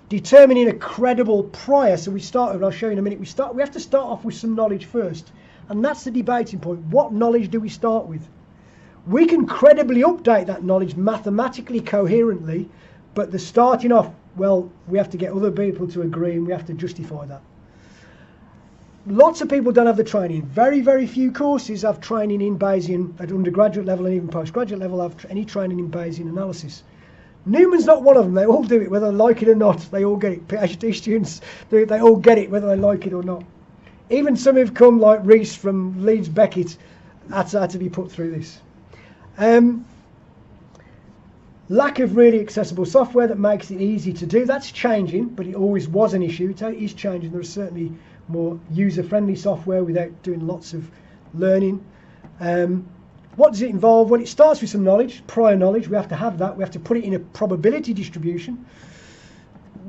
Determining a credible prior, so I'll show you in a minute, we have to start off with some knowledge first. And that's the debating point. What knowledge do we start with? We can credibly update that knowledge mathematically coherently, but the starting off, well, we have to get other people to agree and we have to justify that. Lots of people don't have the training. Very, very few courses have training in Bayesian at undergraduate level and even postgraduate level have any training in Bayesian analysis. Newman's not one of them. They all do it, whether they like it or not. They all get it. PhD students, they all get it, whether they like it or not. Even some who've come, like Reese from Leeds Beckett, had to be put through this. Lack of really accessible software that makes it easy to do. That's changing, but it always was an issue. It is changing. There is certainly more user-friendly software without doing lots of learning. What does it involve? Well, it starts with some knowledge, prior knowledge. We have to have that. We have to put it in a probability distribution.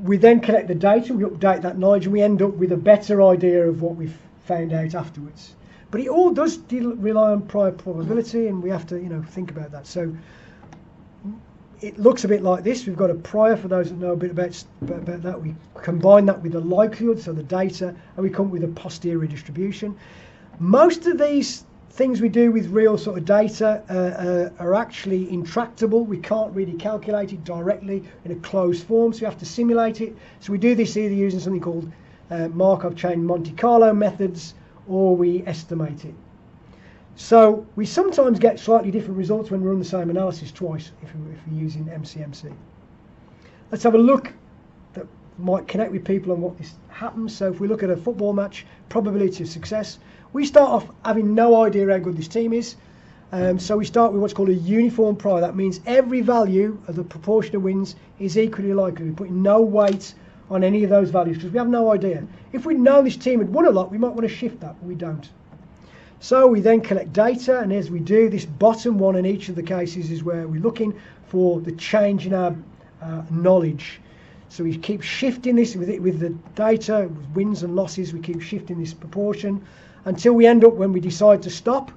We then collect the data, we update that knowledge, and we end up with a better idea of what we've found out afterwards. But it all does rely on prior probability, and we have to, think about that. So it looks a bit like this. We've got a prior, for those that know a bit about that. We combine that with the likelihood, so the data, and we come up with a posterior distribution. Most of these things we do with real sort of data are actually intractable. We can't really calculate it directly in a closed form, so you have to simulate it. So we do this either using something called Markov chain Monte Carlo methods, or we estimate it. So we sometimes get slightly different results when we run the same analysis twice if we're using MCMC. Let's have a look that might connect with people on what this happens. So if we look at a football match, probability of success, we start off having no idea how good this team is. So we start with what's called a uniform prior. That means every value of the proportion of wins is equally likely. We're putting no weight on any of those values because we have no idea. If we'd known this team had won a lot, we might want to shift that, but we don't. So we then collect data, and as we do, this bottom one in each of the cases is where we're looking for the change in our knowledge. So we keep shifting this with the data, with wins and losses, we keep shifting this proportion until we end up when we decide to stop.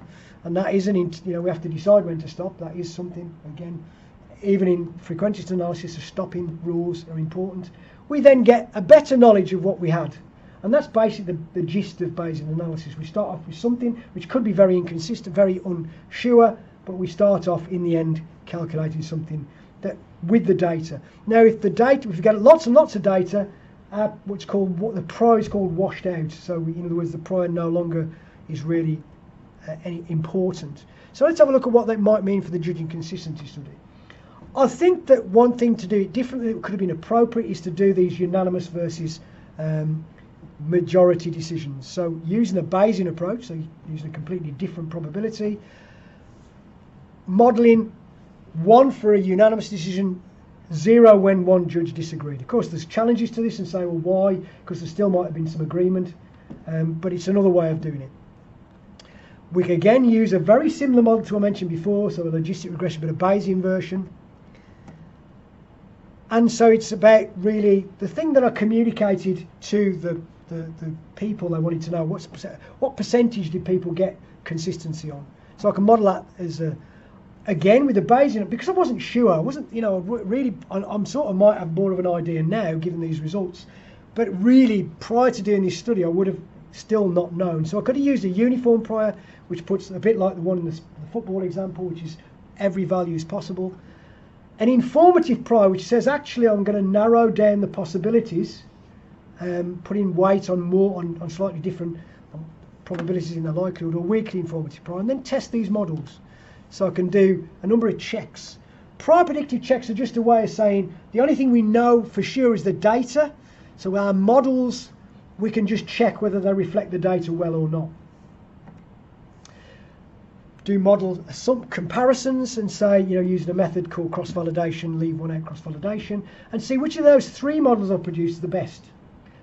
And that isn't, we have to decide when to stop. That is something, again, even in frequentist analysis, the stopping rules are important. We then get a better knowledge of what we had. And that's basically the gist of Bayesian analysis. We start off with something which could be very inconsistent, very unsure, but we start off in the end calculating something that with the data. Now, if we get lots and lots of data, what the prior is called washed out. So in other words, the prior no longer is really any important. So let's have a look at what that might mean for the judging consistency study. I think that one thing to do it differently that could have been appropriate is to do these unanimous versus majority decisions. So using a Bayesian approach, so using a completely different probability, modelling 1 for a unanimous decision, 0 when one judge disagreed. Of course, there's challenges to this and say, well, why? Because there still might have been some agreement, but it's another way of doing it. We can again use a very similar model to what I mentioned before, so a logistic regression, but a Bayesian version. And so it's about really the thing that I communicated to the people I wanted to know, what percentage did people get consistency on. So I can model that as again with the Bayesian, because I wasn't sure, I wasn't, really, I'm sort of might have more of an idea now given these results, but really prior to doing this study I would have still not known. So I could have used a uniform prior, which puts a bit like the one in the football example, which is every value is possible. An informative prior, which says actually I'm going to narrow down the possibilities, putting weight on slightly different probabilities in the likelihood, or weakly informative prior, and then test these models. So I can do a number of checks. Prior predictive checks are just a way of saying the only thing we know for sure is the data. So our models, we can just check whether they reflect the data well or not. Do model some comparisons and say, using a method called cross-validation, leave one out cross-validation, and see which of those three models I've produced is the best.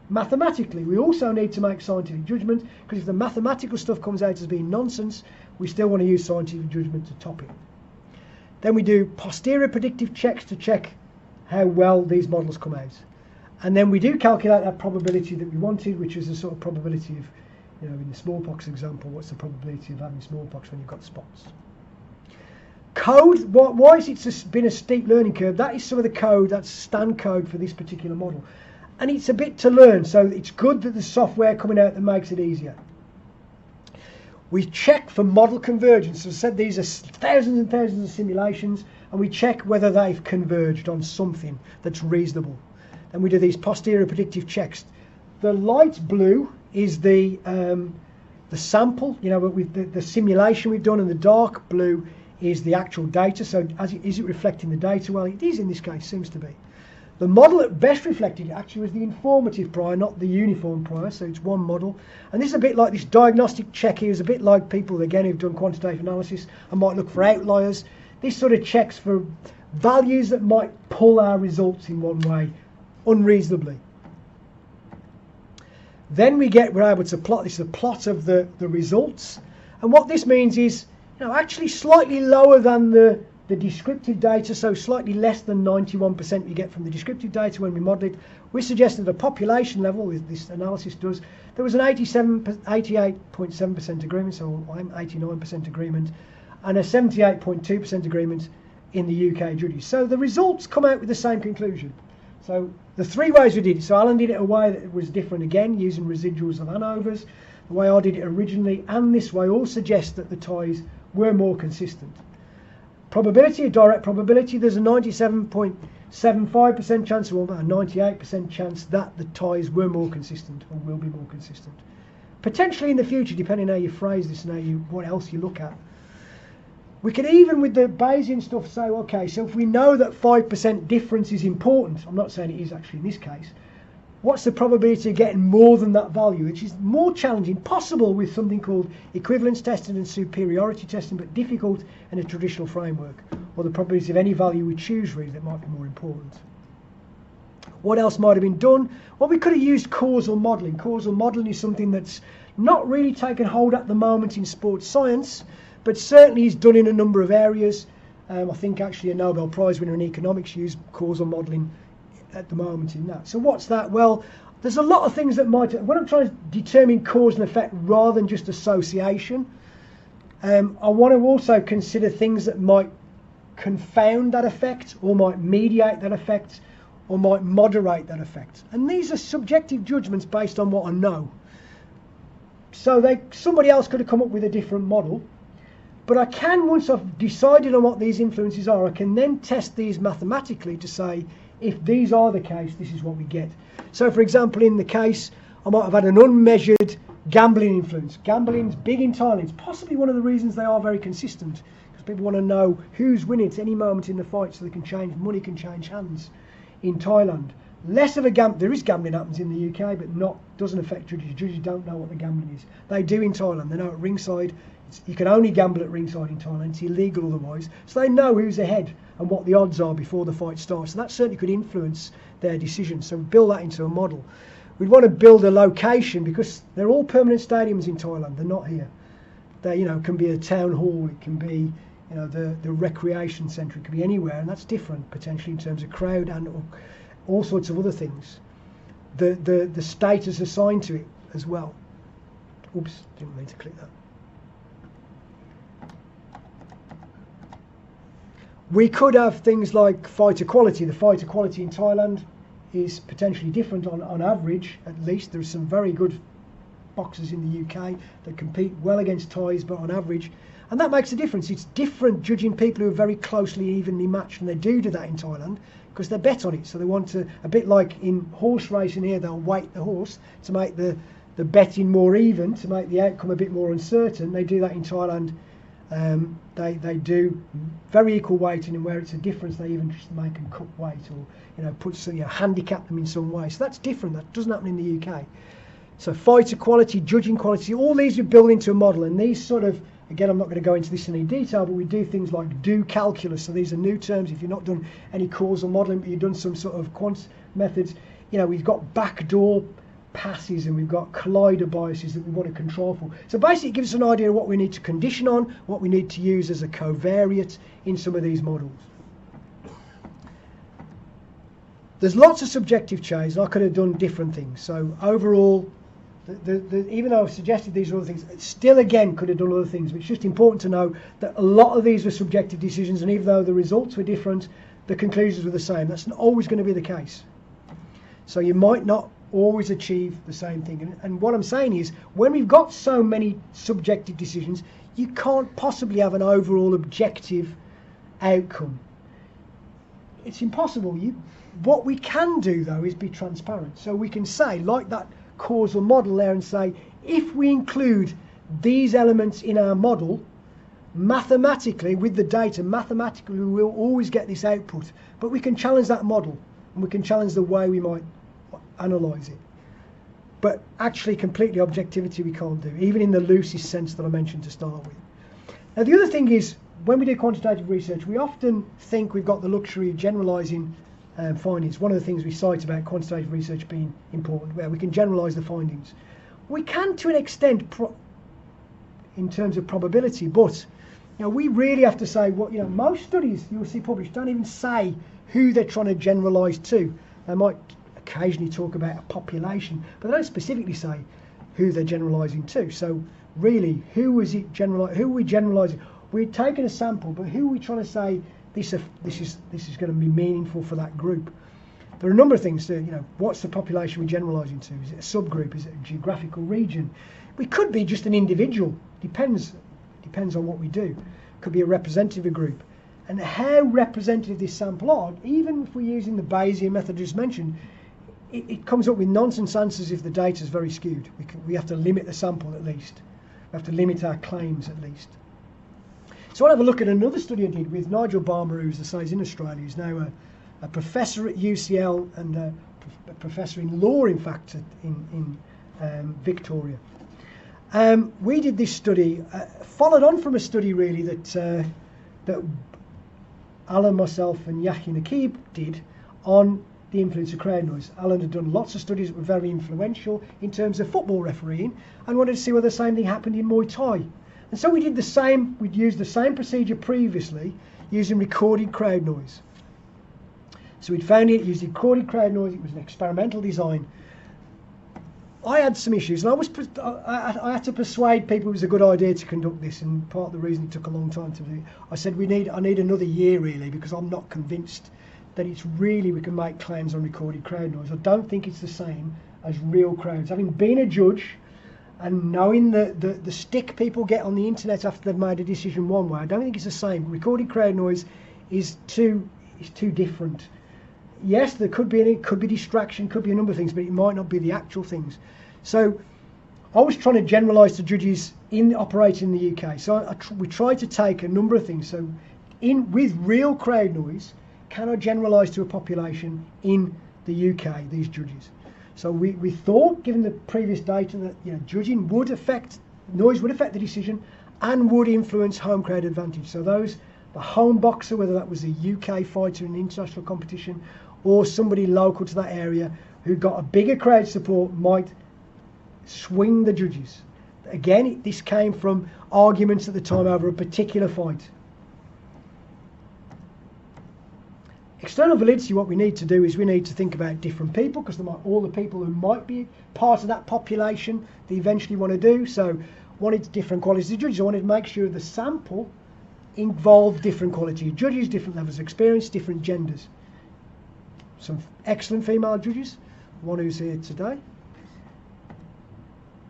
Mathematically, we also need to make scientific judgment, because if the mathematical stuff comes out as being nonsense, we still want to use scientific judgment to top it. Then we do posterior predictive checks to check how well these models come out. And then we do calculate that probability that we wanted, which is the sort of probability of, in the smallpox example, what's the probability of having smallpox when you've got spots. Code, why has it been a steep learning curve? That is some of the code, that's stand code for this particular model. And it's a bit to learn, so it's good that there's software coming out that makes it easier. We check for model convergence. So I said these are thousands and thousands of simulations, and we check whether they've converged on something that's reasonable. Then we do these posterior predictive checks. The light blue is the sample, with the simulation we've done, and the dark blue is the actual data. So is it reflecting the data? Well, it is in this case, seems to be. The model that best reflected it actually was the informative prior, not the uniform prior, so it's one model. And this is a bit like this diagnostic check here, is a bit like people, again, who've done quantitative analysis and might look for outliers. This sort of checks for values that might pull our results in one way unreasonably. Then we're able to plot, this is a plot of the results. And what this means is, actually slightly lower than the descriptive data, so slightly less than 91% we get from the descriptive data when we model it. We suggested at a population level, as this analysis does, there was an 88.7% agreement, so I'm 89% agreement, and a 78.2% agreement in the UK juries. So the results come out with the same conclusion. So the three ways we did it. So Alan did it a way that was different again, using residuals and ANOVAs. The way I did it originally and this way all suggest that the ties were more consistent. Probability, a direct probability, there's a 97.75% chance or a 98% chance that the ties were more consistent or will be more consistent. Potentially in the future, depending on how you phrase this and what else you look at. We could even, with the Bayesian stuff, say, okay, so if we know that 5% difference is important, I'm not saying it is actually in this case, what's the probability of getting more than that value, which is more challenging, possible with something called equivalence testing and superiority testing, but difficult in a traditional framework, or the probability of any value we choose really that might be more important. What else might have been done? Well, we could have used causal modelling. Causal modelling is something that's not really taken hold at the moment in sports science, but certainly is done in a number of areas. I think actually a Nobel Prize winner in economics used causal modelling at the moment in that. So what's that? Well, there's a lot of things that might, when I'm trying to determine cause and effect rather than just association, I want to also consider things that might confound that effect, or might mediate that effect, or might moderate that effect. And these are subjective judgments based on what I know. So somebody else could have come up with a different model, but I can, once I've decided on what these influences are, I can then test these mathematically to say, if these are the case, this is what we get. So, for example, in the case, I might have had an unmeasured gambling influence. Gambling's big in Thailand. It's possibly one of the reasons they are very consistent, because people want to know who's winning at any moment in the fight, so they can change, money can change hands in Thailand. Less of a there is gambling happens in the UK, but doesn't affect judges. Judges don't know what the gambling is. They do in Thailand. They know at ringside. You can only gamble at ringside in Thailand. It's illegal otherwise. So they know who's ahead and what the odds are before the fight starts. And that certainly could influence their decision. So we build that into a model. We'd want to build a location, because they're all permanent stadiums in Thailand. They're not here. They, can be a town hall. It can be, the recreation centre. It could be anywhere, and that's different potentially in terms of crowd and all sorts of other things. The status assigned to it as well. Oops, didn't mean to click that. We could have things like fight equality. The fight equality in Thailand is potentially different on average, at least. There's some very good boxers in the UK that compete well against Thais, but on average, and that makes a difference. It's different judging people who are very closely, evenly matched, and they do that in Thailand because they bet on it. So they want to, a bit like in horse racing here, they'll weight the horse to make the betting more even, to make the outcome a bit more uncertain. They do that in Thailand. They do very equal weighting, and where it's a difference, they even just make them cut weight or put handicap them in some way. So that's different. That doesn't happen in the UK. So fight equality, judging quality, all these are built into a model, and these sort of, again, I'm not going to go into this in any detail, but we do things like do calculus. So these are new terms. If you've not done any causal modelling, but you've done some sort of quant methods, we've got backdoor passes and we've got collider biases that we want to control for. So basically it gives us an idea of what we need to condition on, what we need to use as a covariate in some of these models. There's lots of subjective change, and I could have done different things. So overall, even though I've suggested these are other things, it still again could have done other things, but it's just important to know that a lot of these were subjective decisions, and even though the results were different, the conclusions were the same. That's not always going to be the case. So you might not always achieve the same thing. And what I'm saying is, when we've got so many subjective decisions, you can't possibly have an overall objective outcome. It's impossible. What we can do, though, is be transparent. So we can say, like that causal model there, and say, if we include these elements in our model, mathematically, with the data, mathematically, we will always get this output. But we can challenge that model, and we can challenge the way we might analyse it. But actually, completely objectivity we can't do, even in the loosest sense that I mentioned to start with. Now, the other thing is, when we do quantitative research, we often think we've got the luxury of generalising findings. One of the things we cite about quantitative research being important, where we can generalise the findings. We can, to an extent, in terms of probability, but we really have to say what most studies you'll see published don't even say who they're trying to generalise to. They might occasionally talk about a population, but they don't specifically say who they're generalising to. So really, who are we generalising? We're taking a sample, but who are we trying to say this is going to be meaningful for that group? There are a number of things to, what's the population we're generalising to? Is it a subgroup? Is it a geographical region? We could be just an individual. Depends on what we do. Could be a representative group. And how representative this sample are, even if we're using the Bayesian method I just mentioned, it comes up with nonsense answers if the data is very skewed. We have to limit the sample at least. We have to limit our claims at least. So I'll have a look at another study I did with Nigel Balmer, who's the size in Australia, who's now a professor at UCL and a professor in law, in fact, in Victoria. We did this study, followed on from a study really that Alan, myself and Yahya Nakeeb did on the influence of crowd noise. Alan had done lots of studies that were very influential in terms of football refereeing, and wanted to see whether the same thing happened in Muay Thai. And so we did the same, we'd used the same procedure previously using recorded crowd noise. So we'd found it, used recorded crowd noise, it was an experimental design. I had some issues, and I had to persuade people it was a good idea to conduct this, and part of the reason it took a long time to do it, I said I need another year really, because I'm not convinced that it's really, we can make claims on recorded crowd noise. I don't think it's the same as real crowds. Having been a judge and knowing the stick people get on the internet after they've made a decision one way, I don't think it's the same. Recorded crowd noise is too different. Yes, there could be distraction, could be a number of things, but it might not be the actual things. So I was trying to generalise to judges operating in the UK. So we tried to take a number of things. So with real crowd noise, can I generalise to a population in the UK, these judges? So we thought, given the previous data, that judging would affect, noise would affect the decision and would influence home crowd advantage. So the home boxer, whether that was a UK fighter in an international competition or somebody local to that area who got a bigger crowd support, might swing the judges. Again, this came from arguments at the time over a particular fight. External validity, what we need to do is we need to think about different people, because all the people who might be part of that population they eventually want to do. So wanted different qualities of judges. I wanted to make sure the sample involved different quality of judges, different levels of experience, different genders. Some excellent female judges, one who's here today.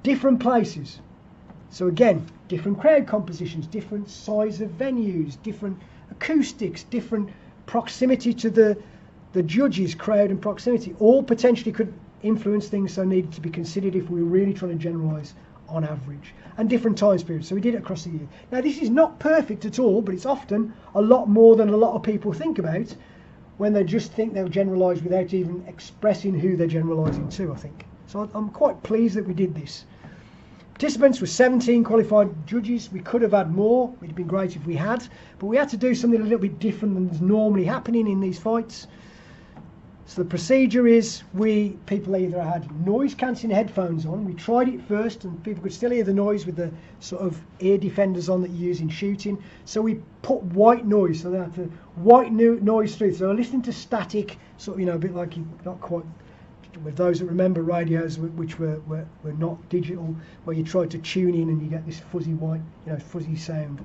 Different places. So again, different crowd compositions, different size of venues, different acoustics, different proximity to the judges, crowd and proximity, all potentially could influence things, so needed to be considered if we were really trying to generalise on average. And different time periods, so we did it across the year. Now this is not perfect at all, but it's often a lot more than a lot of people think about when they just think they'll generalise without even expressing who they're generalising to, I think. So I'm quite pleased that we did this. Participants were 17 qualified judges. We could have had more. It'd have been great if we had, but we had to do something a little bit different than is normally happening in these fights. So the procedure is people either had noise cancelling headphones on. We tried it first and people could still hear the noise with the sort of ear defenders on that you use in shooting. So we put white noise, so they had to white noise through. So listening to static, sort of, a bit like not quite, with those that remember radios which were not digital, where you try to tune in and you get this fuzzy white, fuzzy sound.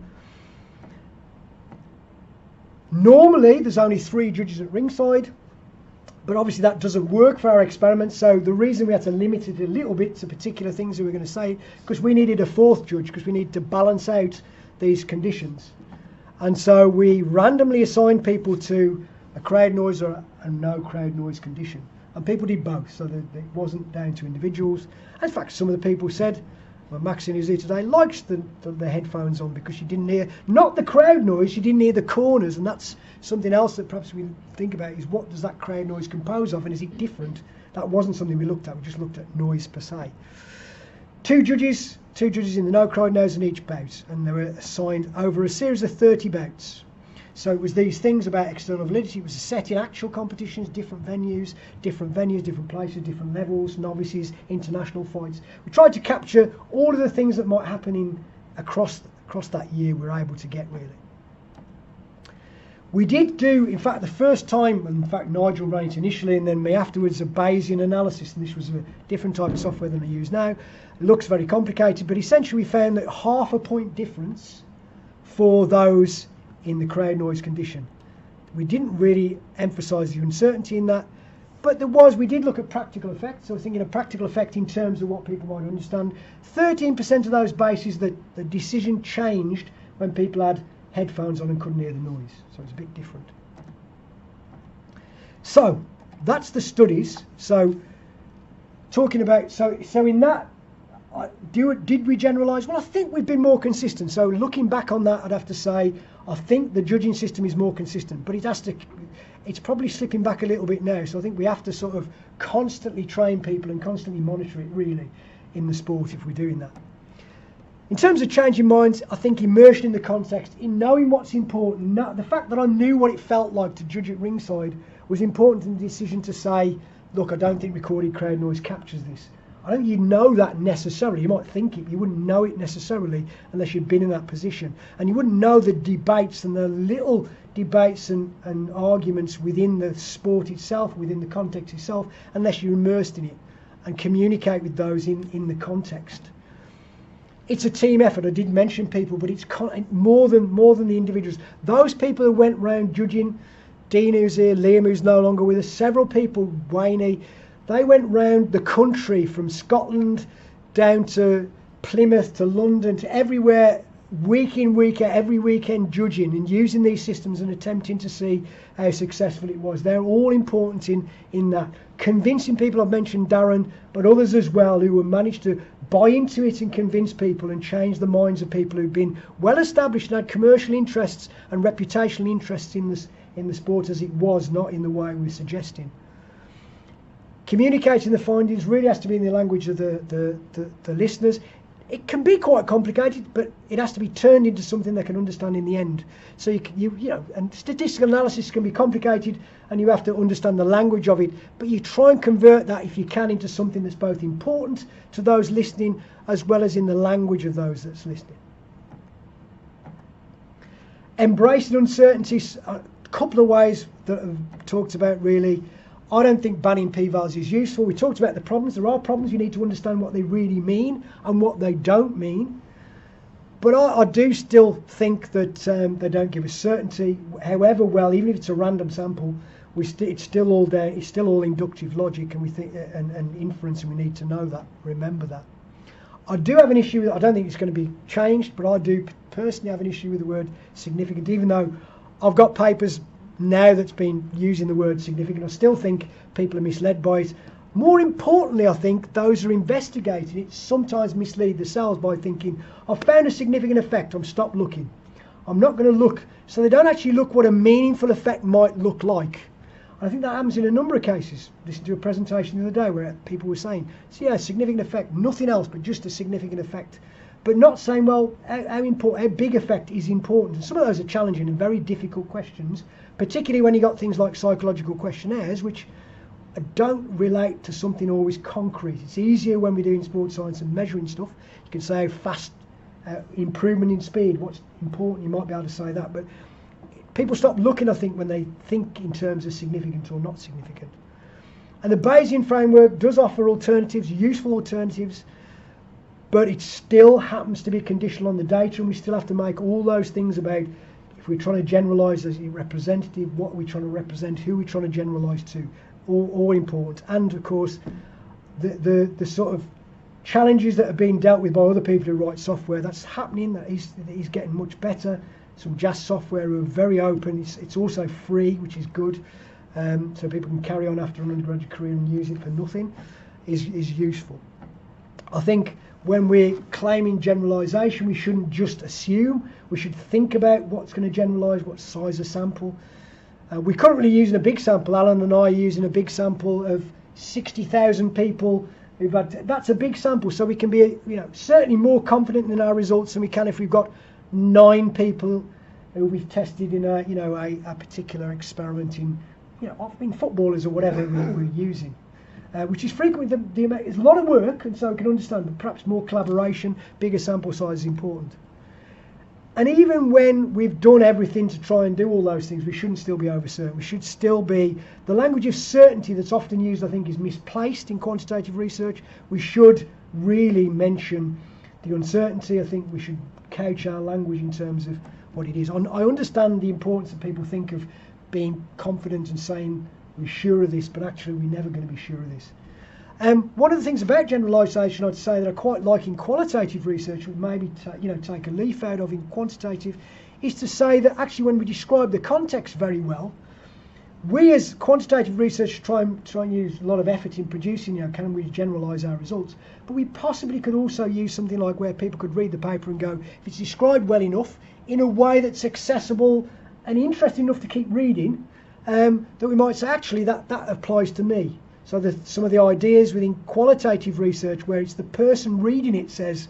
Normally there's only 3 judges at ringside, but obviously that doesn't work for our experiment, so the reason we had to limit it a little bit to particular things that we're going to say, because we needed a 4th judge, because we needed to balance out these conditions. And so we randomly assigned people to a crowd noise or a no crowd noise condition. And people did both, so that it wasn't down to individuals. In fact, some of the people said, well, Maxine, who's here today, likes the headphones on because she didn't hear, not the crowd noise, she didn't hear the corners, and that's something else that perhaps we think about, is what does that crowd noise compose of, and is it different? That wasn't something we looked at, we just looked at noise per se. Two judges in the no crowd noise in each bout, and they were assigned over a series of 30 bouts. So it was these things about external validity. It was set in actual competitions, different venues, different places, different levels, novices, international fights. We tried to capture all of the things that might happen across that year we were able to get, really. We did do, in fact, the first time, in fact Nigel ran it initially and then me afterwards, a Bayesian analysis, and this was a different type of software than I use now. It looks very complicated, but essentially we found that half a point difference for those in the crowd noise condition. We didn't really emphasise the uncertainty in that, but we did look at practical effects. So thinking of practical effect in terms of what people might understand. 13% of those bases, the decision changed when people had headphones on and couldn't hear the noise. So it's a bit different. So that's the studies. So talking about, so in that, did we generalise? Well, I think we've been more consistent. So looking back on that, I'd have to say I think the judging system is more consistent, but it's probably slipping back a little bit now. So I think we have to sort of constantly train people and constantly monitor it, really, in the sport if we're doing that. In terms of changing minds, I think immersion in the context, in knowing what's important, the fact that I knew what it felt like to judge at ringside was important in the decision to say, look, I don't think recorded crowd noise captures this. I don't think you know that necessarily. You might think it, but you wouldn't know it necessarily unless you'd been in that position. And you wouldn't know the debates and the little debates and arguments within the sport itself, within the context itself, unless you're immersed in it and communicate with those in the context. It's a team effort. I did mention people, but it's more than the individuals. Those people who went round judging, Dean who's here, Liam who's no longer with us, several people, Wayne, they went round the country from Scotland down to Plymouth to London to everywhere, week in, week out, every weekend judging and using these systems and attempting to see how successful it was. They're all important in that. Convincing people, I've mentioned Darren, but others as well who have managed to buy into it and convince people and change the minds of people who've been well established and had commercial interests and reputational interests in the sport as it was, not in the way we're suggesting. Communicating the findings really has to be in the language of the listeners. It can be quite complicated, but it has to be turned into something they can understand in the end. So and statistical analysis can be complicated, and you have to understand the language of it. But you try and convert that, if you can, into something that's both important to those listening as well as in the language of those that's listening. Embracing uncertainties, a couple of ways that I've talked about really. I don't think banning p-values is useful. We talked about the problems. There are problems. You need to understand what they really mean and what they don't mean. But I do still think that they don't give us certainty. However well, even if it's a random sample, it's still all there. It's still all inductive logic, and we think and inference, and we need to know that. Remember that. I do have an issue with. I don't think it's going to be changed, but I do personally have an issue with the word significant. Even though I've got papers now that's been using the word significant, I still think people are misled by it. More importantly, I think those who are investigating it sometimes mislead themselves by thinking, I've found a significant effect, I'm stopped looking. I'm not going to look. So they don't actually look what a meaningful effect might look like. And I think that happens in a number of cases. Listened to a presentation the other day where people were saying, so yeah, significant effect, nothing else but just a significant effect. But not saying, well, how big effect is important. And some of those are challenging and very difficult questions, particularly when you got things like psychological questionnaires, which don't relate to something always concrete. It's easier when we're doing sports science and measuring stuff. You can say how fast, improvement in speed, what's important, you might be able to say that. But people stop looking, I think, when they think in terms of significant or not significant. And the Bayesian framework does offer alternatives, useful alternatives, but it still happens to be conditional on the data, and we still have to make all those things about if we're trying to generalise as a representative, what are we trying to represent, who are we trying to generalise to. All important. And of course the sort of challenges that are being dealt with by other people who write software, that's happening, that is getting much better. Some JAS software who are very open, it's also free, which is good, so people can carry on after an undergraduate career and use it for nothing, is useful. I think when we're claiming generalisation, we shouldn't just assume, we should think about what's going to generalise, what size of sample. We're currently using a big sample. Alan and I are using a big sample of 60,000 people who've had. That's a big sample, so we can be, certainly more confident in our results than we can if we've got 9 people who we've tested in a particular experiment in, often footballers or whatever we're using, which is frequently it's a lot of work, and so I can understand, but perhaps more collaboration, bigger sample size is important. And even when we've done everything to try and do all those things, we shouldn't still be over certain. We should still be, the language of certainty that's often used, I think, is misplaced in quantitative research. We should really mention the uncertainty. I think we should couch our language in terms of what it is. I understand the importance that people think of being confident and saying we're sure of this, but actually we're never going to be sure of this. One of the things about generalisation I'd say that I quite like in qualitative research, would maybe take a leaf out of in quantitative, is to say that actually when we describe the context very well, we as quantitative researchers try and use a lot of effort in producing, can we generalise our results? But we possibly could also use something like where people could read the paper and go, if it's described well enough, in a way that's accessible and interesting enough to keep reading, that we might say, actually, that applies to me. So some of the ideas within qualitative research where it's the person reading it says,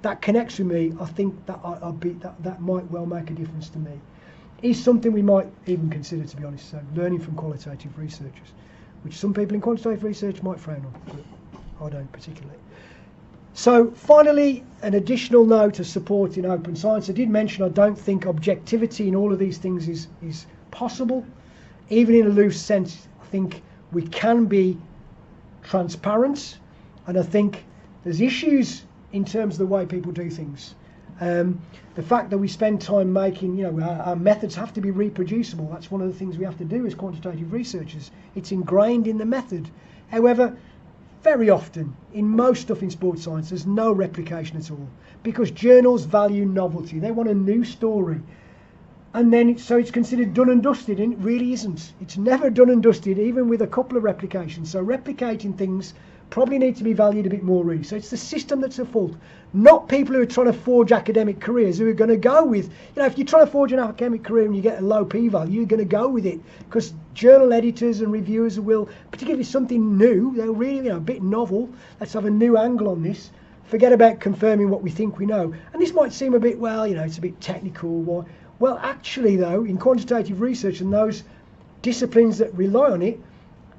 that connects with me, I think that that might well make a difference to me, is something we might even consider, to be honest. So learning from qualitative researchers, which some people in quantitative research might frown on, but I don't particularly. So finally, an additional note of support in open science. I did mention I don't think objectivity in all of these things is possible. Even in a loose sense, I think we can be transparent, and I think there's issues in terms of the way people do things. The fact that we spend time making, our methods have to be reproducible. That's one of the things we have to do as quantitative researchers. It's ingrained in the method. However, very often, in most stuff in sports science, there's no replication at all, because journals value novelty. They want a new story. And then it's considered done and dusted, and it really isn't. It's never done and dusted, even with a couple of replications. So replicating things probably need to be valued a bit more really. So it's the system that's at fault, not people who are trying to forge academic careers, who are going to go with, if you're trying to forge an academic career and you get a low p-value, you're going to go with it, because journal editors and reviewers will, particularly if it's something new, they'll really, a bit novel, let's have a new angle on this, forget about confirming what we think we know. And this might seem a bit, it's a bit technical. Well, actually, though, in quantitative research and those disciplines that rely on it,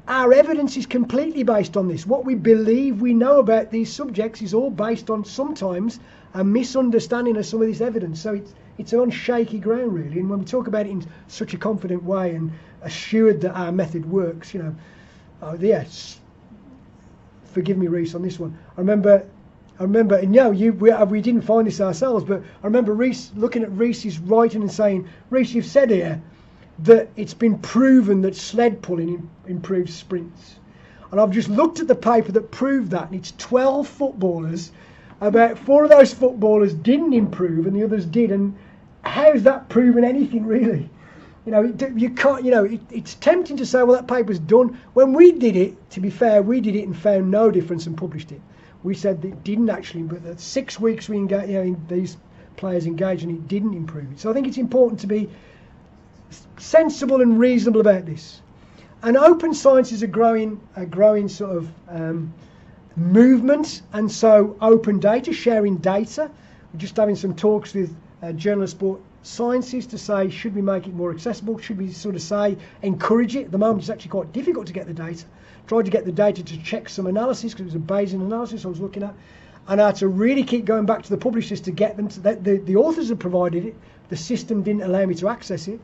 our evidence is completely based on this. What we believe we know about these subjects is all based on sometimes a misunderstanding of some of this evidence. So it's on shaky ground, really. And when we talk about it in such a confident way and assured that our method works, yes, forgive me, Reece, on this one. I remember I remember, and we didn't find this ourselves, but I remember Reese looking at Reese's writing and saying, Reese, you've said here that it's been proven that sled pulling improves sprints. And I've just looked at the paper that proved that, and it's 12 footballers. About 4 of those footballers didn't improve, and the others did. And how's that proven anything, really? You can't. It's tempting to say, well, that paper's done. When we did it, to be fair, we did it and found no difference and published it. We said that it didn't actually, but that 6 weeks we engage, these players engaged, and it didn't improve it. So I think it's important to be sensible and reasonable about this. And open science is a growing sort of movement, and so open data, sharing data. We're just having some talks with journalists, sport sciences to say, should we make it more accessible? Should we sort of say, encourage it? At the moment, it's actually quite difficult to get the data. Tried to get the data to check some analysis, because it was a Bayesian analysis I was looking at, and I had to really keep going back to the publishers to get them to the authors had provided it. The system didn't allow me to access it.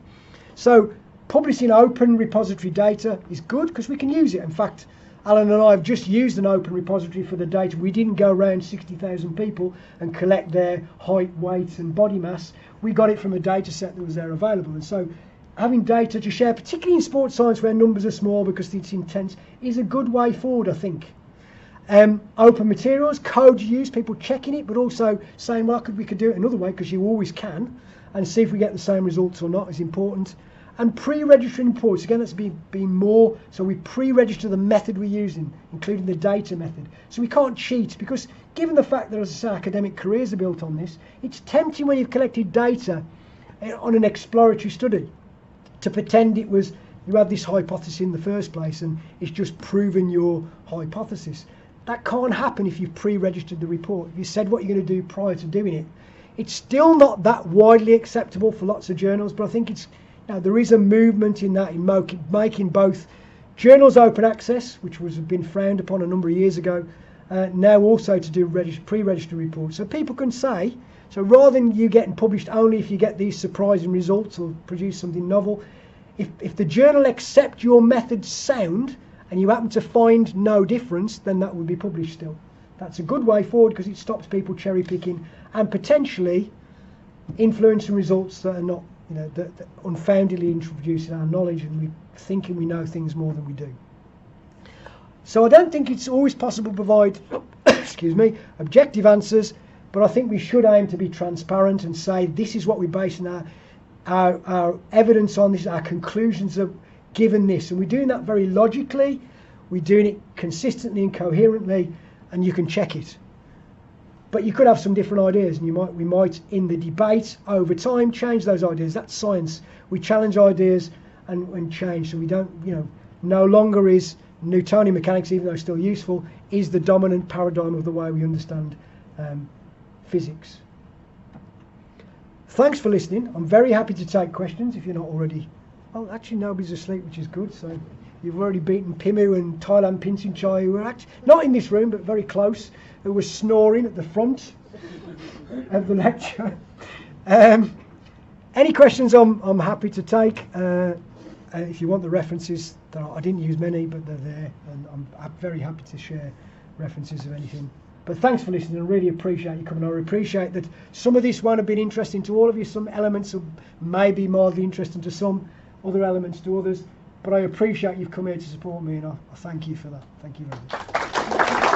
So publishing open repository data is good because we can use it. In fact, Alan and I have just used an open repository for the data. We didn't go around 60,000 people and collect their height, weight and body mass. We got it from a data set that was there available. And so having data to share, particularly in sports science where numbers are small because it's intense, is a good way forward, I think. Open materials, code use, people checking it, but also saying, well, we could do it another way, because you always can, and see if we get the same results or not is important. And pre-registering reports, again, that's being more, so we pre-register the method we're using, including the data method. So we can't cheat, because given the fact that, as I say, academic careers are built on this, it's tempting when you've collected data on an exploratory study to pretend it was, you had this hypothesis in the first place and it's just proven your hypothesis. That can't happen if you've pre-registered the report. If you said what you're going to do prior to doing it. It's still not that widely acceptable for lots of journals, but I think it's, there is a movement in that, in making both journals open access, which was been frowned upon a number of years ago, now also to do pre-registered reports. So people can say, so rather than you getting published only if you get these surprising results or produce something novel, if the journal accepts your method sound and you happen to find no difference, then that will be published still. That's a good way forward because it stops people cherry picking and potentially influencing results that are not, that unfoundedly introducing our knowledge and we thinking we know things more than we do. So I don't think it's always possible to provide, excuse me, objective answers, but I think we should aim to be transparent and say this is what we're basing our evidence on, this, our conclusions are given this, and we're doing that very logically, we're doing it consistently and coherently, and you can check it. But you could have some different ideas, and we might in the debate over time change those ideas. That's science. We challenge ideas and change, so we don't, no longer is Newtonian mechanics, even though it's still useful, is the dominant paradigm of the way we understand physics. Thanks for listening. I'm very happy to take questions if you're not already. Oh, actually nobody's asleep, which is good. So you've already beaten Pimu and Thailand Pinsinchai, who were actually not in this room but very close, who were snoring at the front of the lecture. Any questions I'm happy to take. If you want the references, I didn't use many, but they're there, and I'm very happy to share references of anything. But thanks for listening. I really appreciate you coming. I appreciate that some of this won't have been interesting to all of you. Some elements may be mildly interesting to some, other elements to others. But I appreciate you've come here to support me, and I thank you for that. Thank you very much.